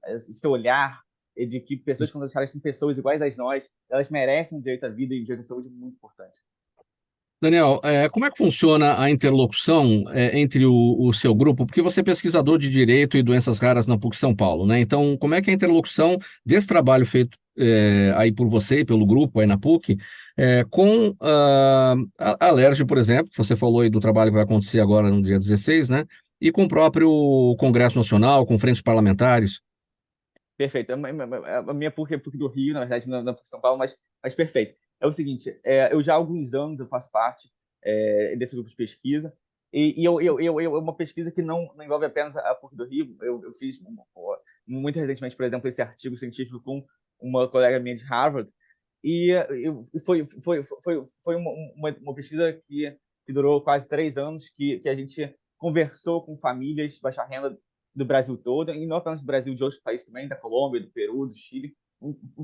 esse olhar de que pessoas com doenças raras são pessoas iguais a nós, elas merecem direito à vida e direito à saúde é muito importante. Daniel, como é que funciona a interlocução entre o seu grupo? Porque você é pesquisador de Direito e Doenças Raras na PUC São Paulo, né? Então, como é que é a interlocução desse trabalho feito aí por você e pelo grupo aí na PUC com a LERJ, por exemplo, você falou aí do trabalho que vai acontecer agora no dia 16, né? E com o próprio Congresso Nacional, com frentes parlamentares? Perfeito. A minha PUC é a PUC do Rio, na verdade, na PUC São Paulo, mas perfeito. É o seguinte, eu já há alguns anos eu faço parte desse grupo de pesquisa, e uma pesquisa que não envolve apenas a PUC do Rio. Eu fiz muito recentemente, por exemplo, esse artigo científico com uma colega minha de Harvard, e foi uma pesquisa que durou quase 3 anos, que a gente conversou com famílias de baixa renda do Brasil todo, e não apenas do Brasil, de outros países também, da Colômbia, do Peru, do Chile,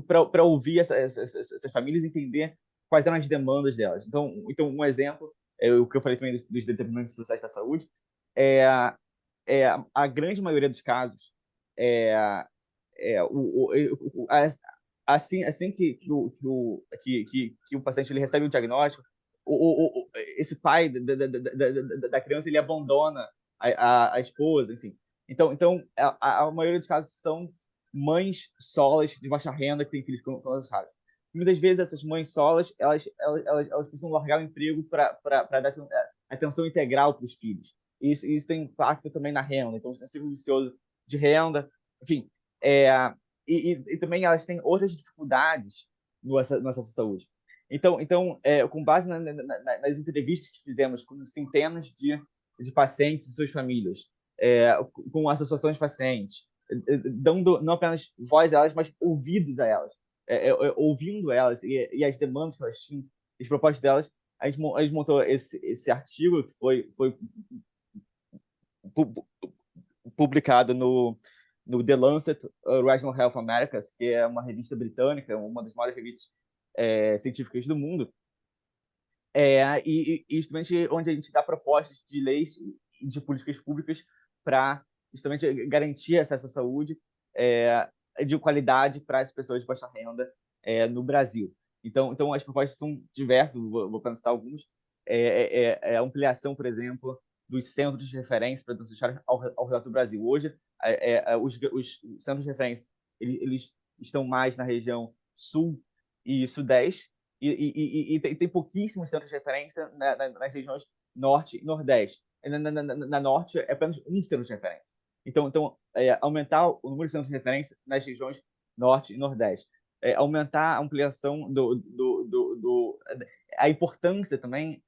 para ouvir essas famílias e entender quais eram as demandas delas. Então um exemplo, o que eu falei também dos determinantes sociais da saúde, a grande maioria dos casos, assim que o paciente ele recebe o diagnóstico, esse pai da criança ele abandona a esposa, enfim. Então a maioria dos casos são mães solas de baixa renda que têm filhos com doenças raras. Muitas vezes essas mães solas elas precisam largar o emprego para dar atenção integral para os filhos. Isso tem impacto também na renda. Então, é um ciclo vicioso de renda. Enfim, e também elas têm outras dificuldades no acesso à saúde. Então com base nas entrevistas que fizemos com centenas de pacientes e suas famílias, com associações de pacientes, dando não apenas voz a elas, mas ouvidos a elas, ouvindo elas e as demandas que elas tinham, as propostas delas, a gente montou esse artigo que foi publicado no The Lancet Regional Health Americas, que é uma revista britânica, uma das maiores revistas científicas do mundo, e justamente onde a gente dá propostas de leis e de políticas públicas para justamente garantir acesso à saúde de qualidade para as pessoas de baixa renda no Brasil. Então as propostas são diversas, vou citar alguns. A ampliação, por exemplo, dos centros de referência para doenças raras ao redor do Brasil. Hoje, os centros de referência eles estão mais na região sul e sudeste, e tem pouquíssimos centros de referência nas regiões norte e nordeste. Na norte, é apenas um centro de referência. Então aumentar o número de centros de referência nas regiões norte e nordeste. Aumentar a ampliação a importância também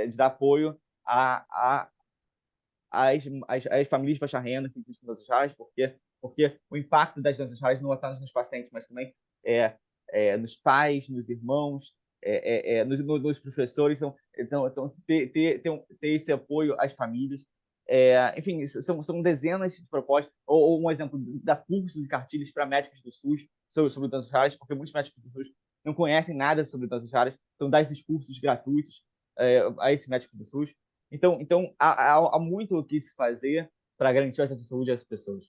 de dar apoio às famílias de baixa renda que existem doenças raras, porque o impacto das doenças raras não é apenas nos pacientes, mas também nos pais, nos irmãos, nos professores. Então ter esse apoio às famílias. Enfim, são dezenas de propostas, ou um exemplo, dar cursos e cartilhas para médicos do SUS sobre doenças raras, porque muitos médicos do SUS não conhecem nada sobre doenças raras, então dar esses cursos gratuitos a esses médicos do SUS. Então há muito o que se fazer para garantir o acesso à saúde às pessoas.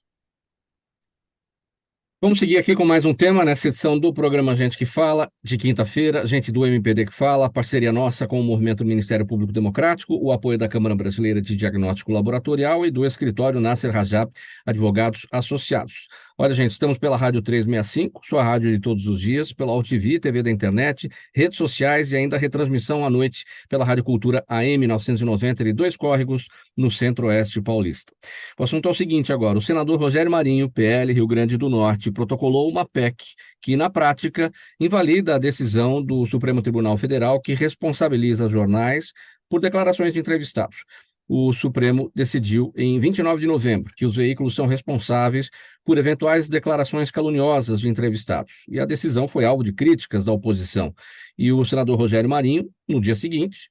Vamos seguir aqui com mais um tema nessa edição do programa Gente que Fala, de quinta-feira, gente do MPD que fala, parceria nossa com o Movimento Ministério Público Democrático, o apoio da Câmara Brasileira de Diagnóstico Laboratorial e do escritório Nasser Rajab, advogados associados. Olha, gente, estamos pela Rádio 365, sua rádio de todos os dias, pela UTV, TV da internet, redes sociais e ainda retransmissão à noite pela Rádio Cultura AM 990 de Dois Córregos, no Centro-Oeste paulista. O assunto é o seguinte agora, o senador Rogério Marinho, PL, Rio Grande do Norte, protocolou uma PEC que, na prática, invalida a decisão do Supremo Tribunal Federal que responsabiliza jornais por declarações de entrevistados. O Supremo decidiu, em 29 de novembro, que os veículos são responsáveis por eventuais declarações caluniosas de entrevistados. E a decisão foi alvo de críticas da oposição. E o senador Rogério Marinho, no dia seguinte,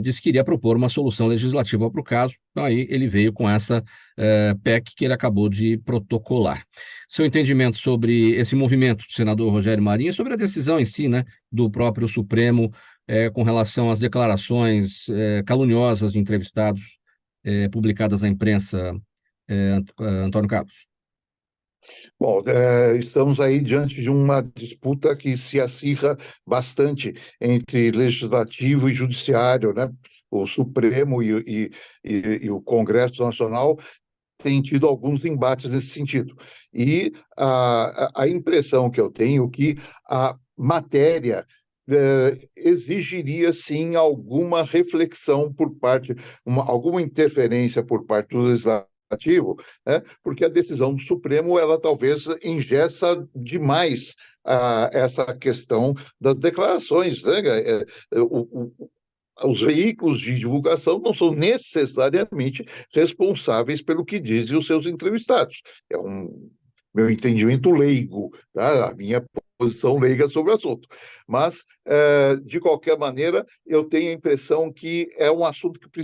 disse que iria propor uma solução legislativa para o caso. Então, aí ele veio com essa PEC que ele acabou de protocolar. Seu entendimento sobre esse movimento do senador Rogério Marinho, sobre a decisão em si, né, do próprio Supremo com relação às declarações caluniosas de entrevistados publicadas na imprensa, Antônio Carlos? Bom, estamos aí diante de uma disputa que se acirra bastante entre legislativo e judiciário, né? O Supremo e o Congresso Nacional têm tido alguns embates nesse sentido. E a impressão que eu tenho é que a matéria exigiria, sim, alguma reflexão por parte, alguma interferência por parte do legislativo, né? Porque a decisão do Supremo, ela talvez engessa demais essa questão das declarações, né? Os veículos de divulgação não são necessariamente responsáveis pelo que dizem os seus entrevistados. É meu entendimento leigo, tá? A minha posição leiga sobre o assunto. Mas, de qualquer maneira, eu tenho a impressão que é um assunto que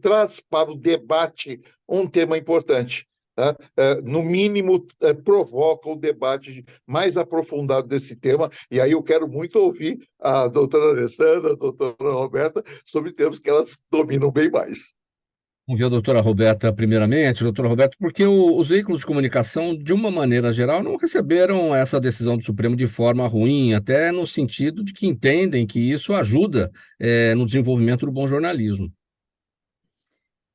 traz para o debate um tema importante. Tá? No mínimo, provoca um debate mais aprofundado desse tema, e aí eu quero muito ouvir a doutora Alessandra, a doutora Roberta, sobre temas que elas dominam bem mais. Vamos ver a doutora Roberta primeiramente. Doutora Roberta, porque os veículos de comunicação, de uma maneira geral, não receberam essa decisão do Supremo de forma ruim, até no sentido de que entendem que isso ajuda no desenvolvimento do bom jornalismo.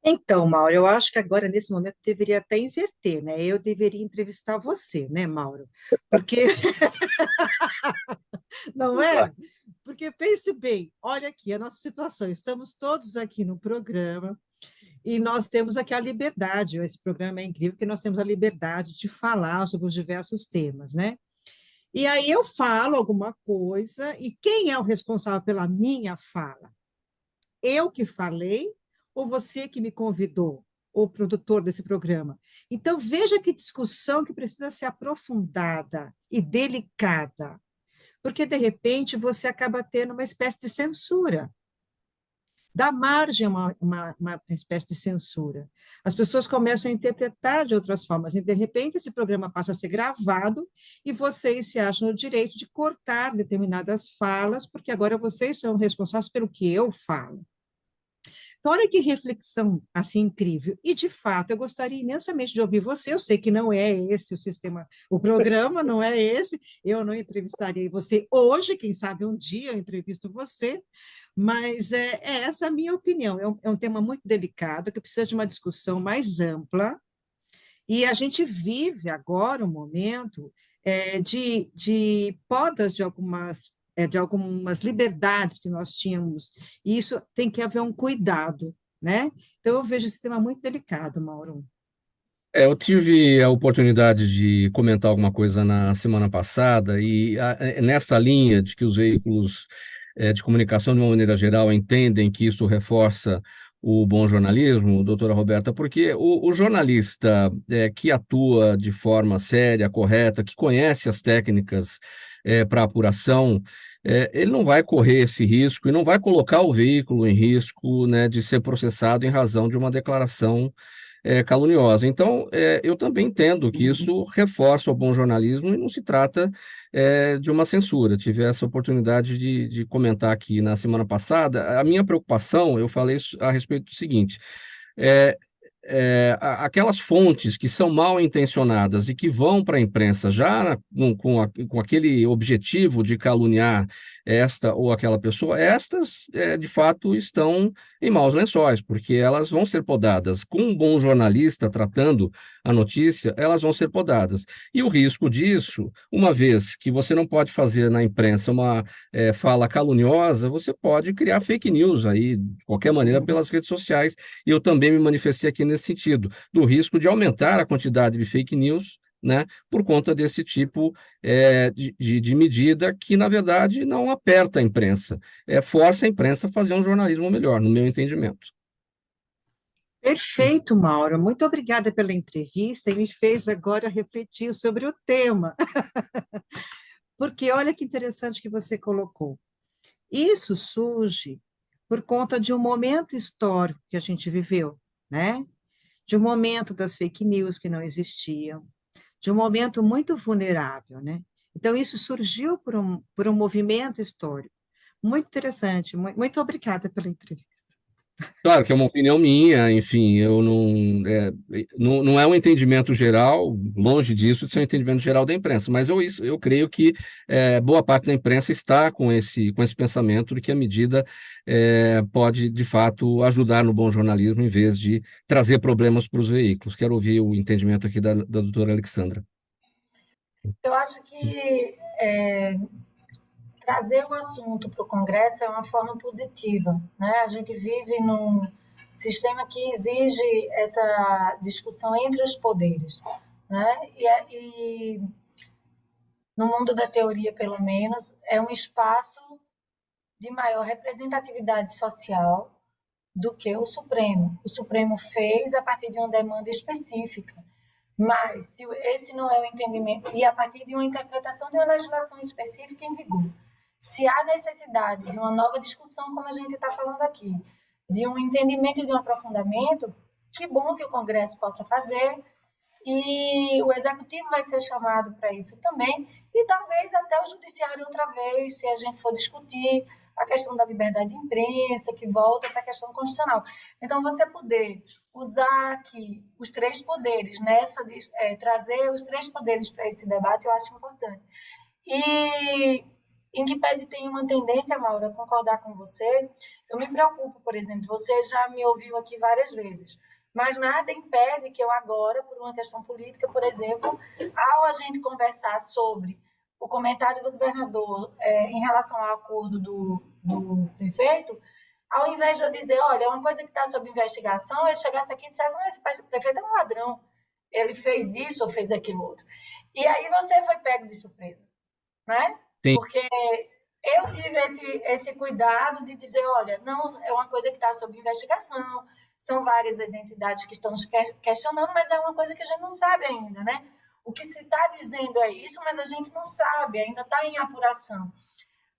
Então, Mauro, eu acho que agora, nesse momento, deveria até inverter, né? Eu deveria entrevistar você, né, Mauro? Porque... Não é? Porque pense bem, olha aqui a nossa situação, estamos todos aqui no programa e nós temos aqui a liberdade, esse programa é incrível, porque nós temos a liberdade de falar sobre os diversos temas, né? E aí eu falo alguma coisa, e quem é o responsável pela minha fala? Eu que falei, ou você que me convidou, o produtor desse programa? Então, veja que discussão que precisa ser aprofundada e delicada, porque, de repente, você acaba tendo uma espécie de censura. dá margem a uma espécie de censura. As pessoas começam a interpretar de outras formas, e, de repente, esse programa passa a ser gravado e vocês se acham no direito de cortar determinadas falas, porque agora vocês são responsáveis pelo que eu falo. Então, olha que reflexão assim incrível. E, de fato, eu gostaria imensamente de ouvir você. Eu sei que não é esse o sistema, o programa não é esse. Eu não entrevistaria você hoje, quem sabe um dia eu entrevisto você, mas é essa a minha opinião. É um tema muito delicado, que precisa de uma discussão mais ampla, e a gente vive agora um momento de podas de algumas liberdades que nós tínhamos, e isso tem que haver um cuidado, né? Então, eu vejo esse tema muito delicado, Mauro. Eu tive a oportunidade de comentar alguma coisa na semana passada, e nessa linha de que os veículos de comunicação, de uma maneira geral, entendem que isso reforça o bom jornalismo, doutora Roberta, porque o jornalista que atua de forma séria, correta, que conhece as técnicas para apuração, ele não vai correr esse risco e não vai colocar o veículo em risco, né, de ser processado em razão de uma declaração caluniosa. Então, eu também entendo que isso reforça o bom jornalismo e não se trata de uma censura. Tive essa oportunidade de comentar aqui na semana passada. A minha preocupação, eu falei a respeito do seguinte: é, aquelas fontes que são mal intencionadas e que vão para a imprensa já com aquele objetivo de caluniar esta ou aquela pessoa, estas de fato estão em maus lençóis, porque elas vão ser podadas. Com um bom jornalista tratando a notícia, elas vão ser podadas. E o risco disso, uma vez que você não pode fazer na imprensa uma fala caluniosa, você pode criar fake news aí, de qualquer maneira, pelas redes sociais. E eu também me manifestei aqui nesse sentido, do risco de aumentar a quantidade de fake news, né, por conta desse tipo de medida que, na verdade, não aperta a imprensa, força a imprensa a fazer um jornalismo melhor, no meu entendimento. Perfeito, Mauro. Muito obrigada pela entrevista e me fez agora refletir sobre o tema. Porque olha que interessante que você colocou. Isso surge por conta de um momento histórico que a gente viveu, né? De um momento das fake news que não existiam, de um momento muito vulnerável, né? Então, isso surgiu por um movimento histórico. Muito interessante. Muito obrigada pela entrevista. Claro que é uma opinião minha, enfim, eu não é um entendimento geral, longe disso de ser um entendimento geral da imprensa, mas eu creio que boa parte da imprensa está com esse pensamento de que a medida pode, de fato, ajudar no bom jornalismo em vez de trazer problemas para os veículos. Quero ouvir o entendimento aqui da doutora Alexandra. Eu acho que trazer o assunto para o Congresso é uma forma positiva, né? A gente vive num sistema que exige essa discussão entre os poderes, né? E no mundo da teoria, pelo menos, é um espaço de maior representatividade social do que o Supremo. O Supremo fez a partir de uma demanda específica, mas se esse não é o entendimento, e a partir de uma interpretação de uma legislação específica em vigor, se há necessidade de uma nova discussão, como a gente está falando aqui, de um entendimento e de um aprofundamento, que bom que o Congresso possa fazer, e o Executivo vai ser chamado para isso também, e talvez até o Judiciário outra vez, se a gente for discutir a questão da liberdade de imprensa, que volta para a questão constitucional. Então, você poder usar aqui os três poderes, trazer os três poderes para esse debate, eu acho importante. E, em que pese tem uma tendência, Maura, a concordar com você, eu me preocupo, por exemplo, você já me ouviu aqui várias vezes, mas nada impede que eu agora, por uma questão política, por exemplo, ao a gente conversar sobre o comentário do governador em relação ao acordo do prefeito, ao invés de eu dizer, olha, é uma coisa que está sob investigação, eu chegasse aqui e dissesse, esse prefeito é um ladrão, ele fez isso ou fez aquilo outro. E aí você foi pego de surpresa, né? Sim. Porque eu tive esse cuidado de dizer, olha, não é uma coisa que está sob investigação, são várias as entidades que estão questionando, mas é uma coisa que a gente não sabe ainda, né? O que se está dizendo é isso, mas a gente não sabe, ainda está em apuração.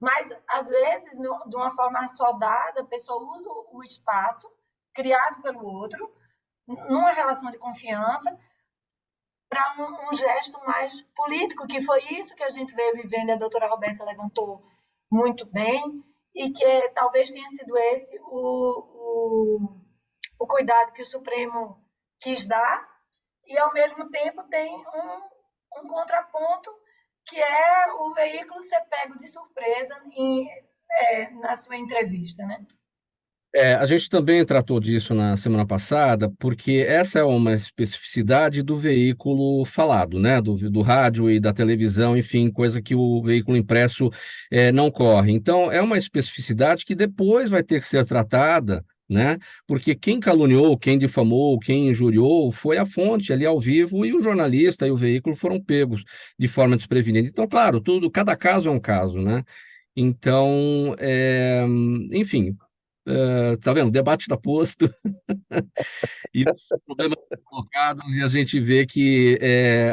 Mas, às vezes, de uma forma soldada, a pessoa usa o espaço criado pelo outro, numa relação de confiança, para um gesto mais político, que foi isso que a gente veio vivendo, e a doutora Roberta levantou muito bem, e que talvez tenha sido esse o cuidado que o Supremo quis dar, e, ao mesmo tempo, tem um contraponto, que é o veículo ser pego de surpresa na sua entrevista, né? A gente também tratou disso na semana passada, porque essa é uma especificidade do veículo falado, né? Do rádio e da televisão, enfim, coisa que o veículo impresso não corre. Então, é uma especificidade que depois vai ter que ser tratada, né? Porque quem caluniou, quem difamou, quem injuriou foi a fonte ali ao vivo, e o jornalista e o veículo foram pegos de forma desprevenida. Então, claro, cada caso é um caso, né? Então, enfim. Tá vendo? O debate está posto e os problemas estão colocados, e a gente vê que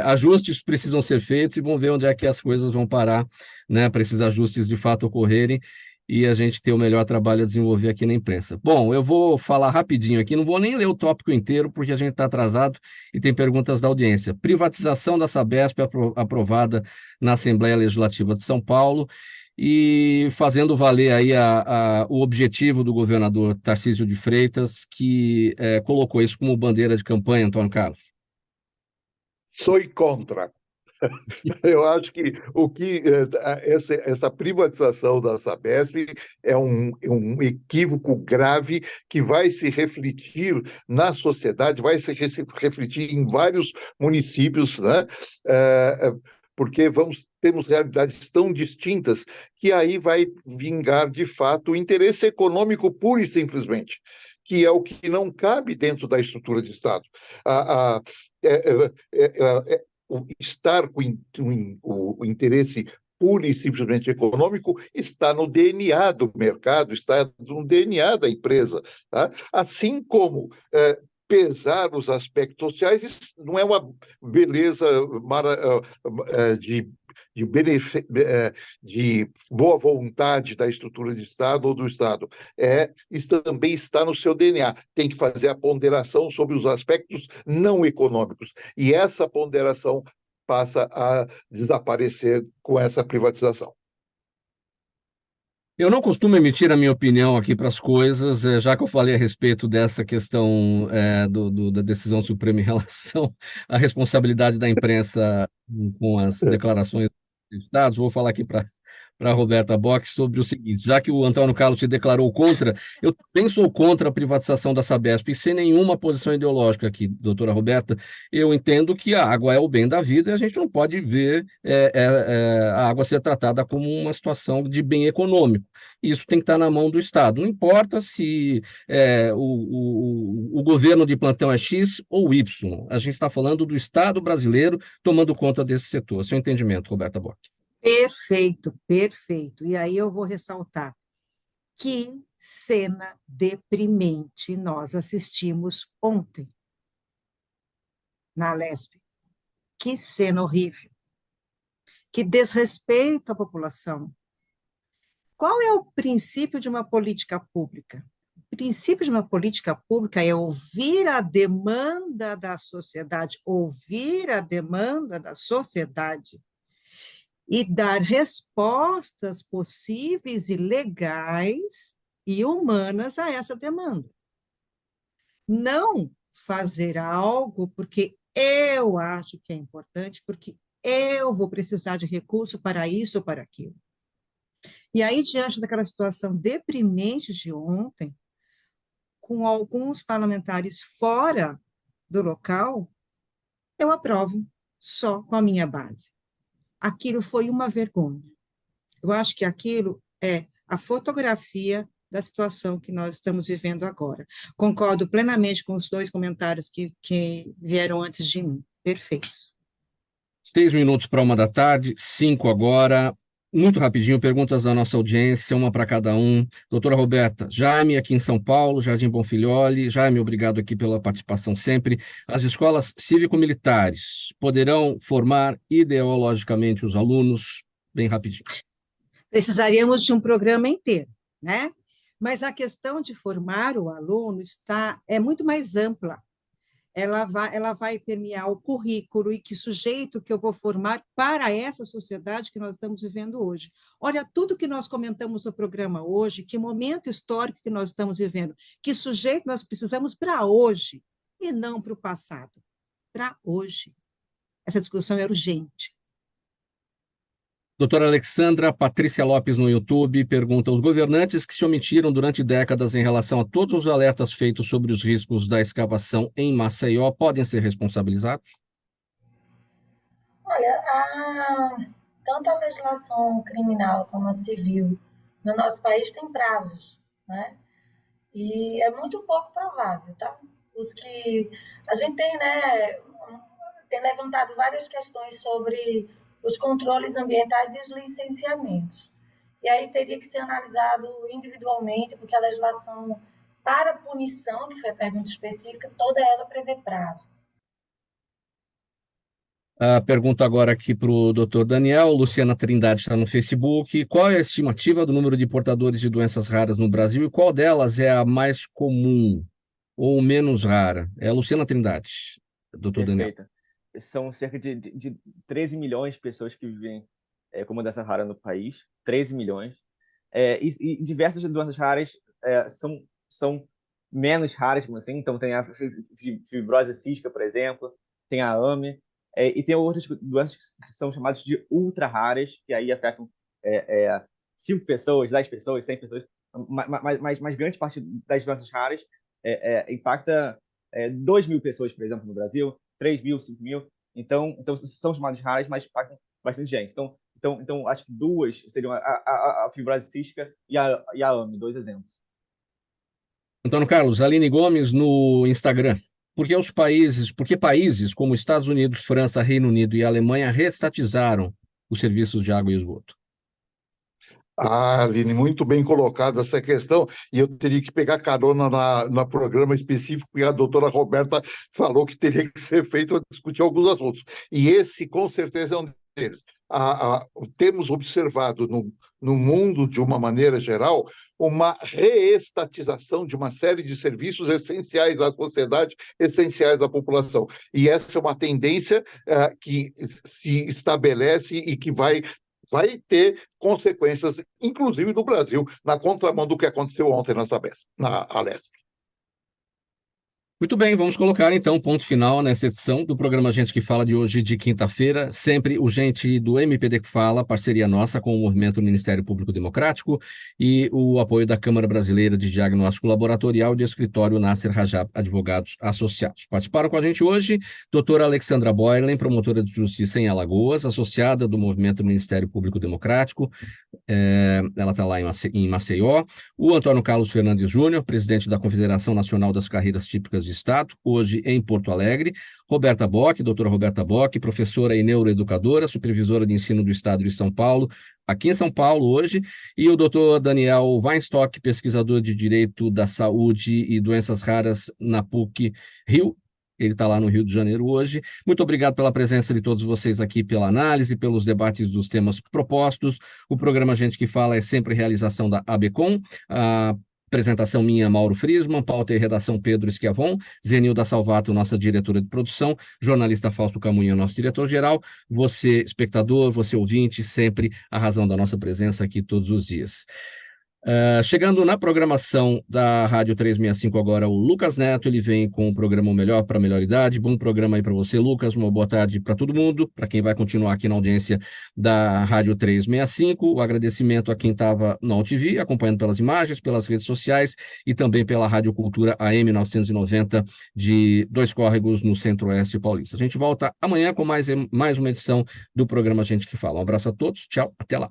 ajustes precisam ser feitos, e vamos ver onde é que as coisas vão parar, né, para esses ajustes de fato ocorrerem e a gente ter o melhor trabalho a desenvolver aqui na imprensa. Bom, eu vou falar rapidinho aqui, não vou nem ler o tópico inteiro, porque a gente está atrasado e tem perguntas da audiência. Privatização da Sabesp aprovada na Assembleia Legislativa de São Paulo, e fazendo valer aí o objetivo do governador Tarcísio de Freitas, que colocou isso como bandeira de campanha, Antônio Carlos. Sou contra. Eu acho que essa privatização da Sabesp é um equívoco grave que vai se refletir na sociedade, vai se refletir em vários municípios, né? Porque temos realidades tão distintas que aí vai vingar, de fato, o interesse econômico puro e simplesmente, que é o que não cabe dentro da estrutura de Estado. Estar com o interesse puro e simplesmente econômico está no DNA do mercado, está no DNA da empresa. Tá? Assim como pesar os aspectos sociais, isso não é uma beleza de boa vontade da estrutura de Estado ou do Estado. Isso também está no seu DNA. Tem que fazer a ponderação sobre os aspectos não econômicos. E essa ponderação passa a desaparecer com essa privatização. Eu não costumo emitir a minha opinião aqui para as coisas, já que eu falei a respeito dessa questão da decisão suprema em relação à responsabilidade da imprensa com as declarações dos Estados. Vou falar aqui para a Roberta Bock sobre o seguinte: já que o Antônio Carlos se declarou contra, eu também sou contra a privatização da Sabesp, e sem nenhuma posição ideológica aqui, doutora Roberta. Eu entendo que a água é o bem da vida, e a gente não pode ver a água ser tratada como uma situação de bem econômico. Isso tem que estar na mão do Estado. Não importa se o governo de plantão é X ou Y. A gente está falando do Estado brasileiro tomando conta desse setor. Seu entendimento, Roberta Bock? Perfeito, perfeito. E aí eu vou ressaltar que cena deprimente nós assistimos ontem na Alesp. Que cena horrível. Que desrespeito à população. Qual é o princípio de uma política pública? O princípio de uma política pública é ouvir a demanda da sociedade, e dar respostas possíveis e legais e humanas a essa demanda. Não fazer algo porque eu acho que é importante, porque eu vou precisar de recurso para isso ou para aquilo. E aí, diante daquela situação deprimente de ontem, com alguns parlamentares fora do local, eu aprovo só com a minha base. Aquilo foi uma vergonha. Eu acho que aquilo é a fotografia da situação que nós estamos vivendo agora. Concordo plenamente com os dois comentários que vieram antes de mim. Perfeitos. 6 minutos para 1h da tarde, 5 agora. Muito rapidinho, perguntas da nossa audiência, uma para cada um. Doutora Roberta, Jaime aqui em São Paulo, Jardim Bonfilholi. Jaime, obrigado aqui pela participação sempre. As escolas cívico-militares poderão formar ideologicamente os alunos? Bem rapidinho. Precisaríamos de um programa inteiro, né? Mas a questão de formar o aluno é muito mais ampla. Ela vai permear o currículo e que sujeito que eu vou formar para essa sociedade que nós estamos vivendo hoje. Olha, tudo que nós comentamos no programa hoje, que momento histórico que nós estamos vivendo, que sujeito nós precisamos para hoje, e não para o passado, para hoje. Essa discussão é urgente. Doutora Alexandra Patrícia Lopes no YouTube pergunta: os governantes que se omitiram durante décadas em relação a todos os alertas feitos sobre os riscos da escavação em Maceió podem ser responsabilizados? Olha, tanto a legislação criminal como a civil no nosso país tem prazos, né? E é muito pouco provável, tá? Os que a gente tem, né, tem levantado várias questões sobre os controles ambientais e os licenciamentos. E aí teria que ser analisado individualmente, porque a legislação para punição, que foi a pergunta específica, toda ela prevê prazo. A pergunta agora aqui para o doutor Daniel. Luciana Trindade está no Facebook. Qual é a estimativa do número de portadores de doenças raras no Brasil e qual delas é a mais comum ou menos rara? É a Luciana Trindade, doutor Daniel. São cerca de 13 milhões de pessoas que vivem com uma doença rara no país. 13 milhões. E diversas doenças raras são menos raras, como assim. Então, tem a fibrose cística, por exemplo, tem a AME, e tem outras doenças que são chamadas de ultra raras, que aí afetam 5 pessoas, 10 pessoas, 100 pessoas. Mas grande parte das doenças raras impacta 2.000 pessoas, por exemplo, no Brasil, 3.000, 5.000. Então são chamadas raras, mas impactam bastante gente. Então acho que duas seriam a fibrose cística e a AME, 2 exemplos. Antônio Carlos, Aline Gomes no Instagram. Por que países como Estados Unidos, França, Reino Unido e Alemanha reestatizaram os serviços de água e esgoto? Aline, muito bem colocada essa questão, e eu teria que pegar carona no programa específico que a doutora Roberta falou que teria que ser feito para discutir alguns assuntos. E esse, com certeza, é um deles. Temos observado no mundo, de uma maneira geral, uma reestatização de uma série de serviços essenciais à sociedade, essenciais à população. E essa é uma tendência que se estabelece e que vai ter consequências, inclusive no Brasil, na contramão do que aconteceu ontem na Alesp. Muito bem, vamos colocar então ponto final nessa edição do programa Gente que Fala de hoje, de quinta-feira. Sempre o Gente do MPD que Fala, parceria nossa com o Movimento Ministério Público Democrático e o apoio da Câmara Brasileira de Diagnóstico Laboratorial e do Escritório Nasser Rajab Advogados Associados. Participaram com a gente hoje doutora Alexandra Boylen, promotora de justiça em Alagoas, associada do Movimento Ministério Público Democrático, ela está lá em Maceió. O Antônio Carlos Fernandes Júnior, presidente da Confederação Nacional das Carreiras Típicas de Estado, hoje em Porto Alegre. Roberta Bock, doutora Roberta Bock, professora e neuroeducadora, supervisora de ensino do Estado de São Paulo, aqui em São Paulo hoje, e o doutor Daniel Weinstock, pesquisador de Direito da Saúde e Doenças Raras na PUC Rio. Ele está lá no Rio de Janeiro hoje. Muito obrigado pela presença de todos vocês aqui, pela análise, pelos debates dos temas propostos. O programa Gente que Fala é sempre realização da ABCom. A apresentação minha, Mauro Friesman, pauta e redação Pedro Schiavon, Zenilda Salvato, nossa diretora de produção, jornalista Fausto Camunha, nosso diretor-geral, você, espectador, você ouvinte, sempre a razão da nossa presença aqui todos os dias. Chegando na programação da Rádio 365 agora, o Lucas Neto, ele vem com o programa O Melhor para a Melhor Idade. Bom programa aí para você, Lucas, uma boa tarde para todo mundo, para quem vai continuar aqui na audiência da Rádio 365, o agradecimento a quem estava na UTV, acompanhando pelas imagens, pelas redes sociais e também pela Rádio Cultura AM 990 de Dois Córregos, no Centro-Oeste Paulista. A gente volta amanhã com mais uma edição do programa Gente que Fala. Um abraço a todos, tchau, até lá.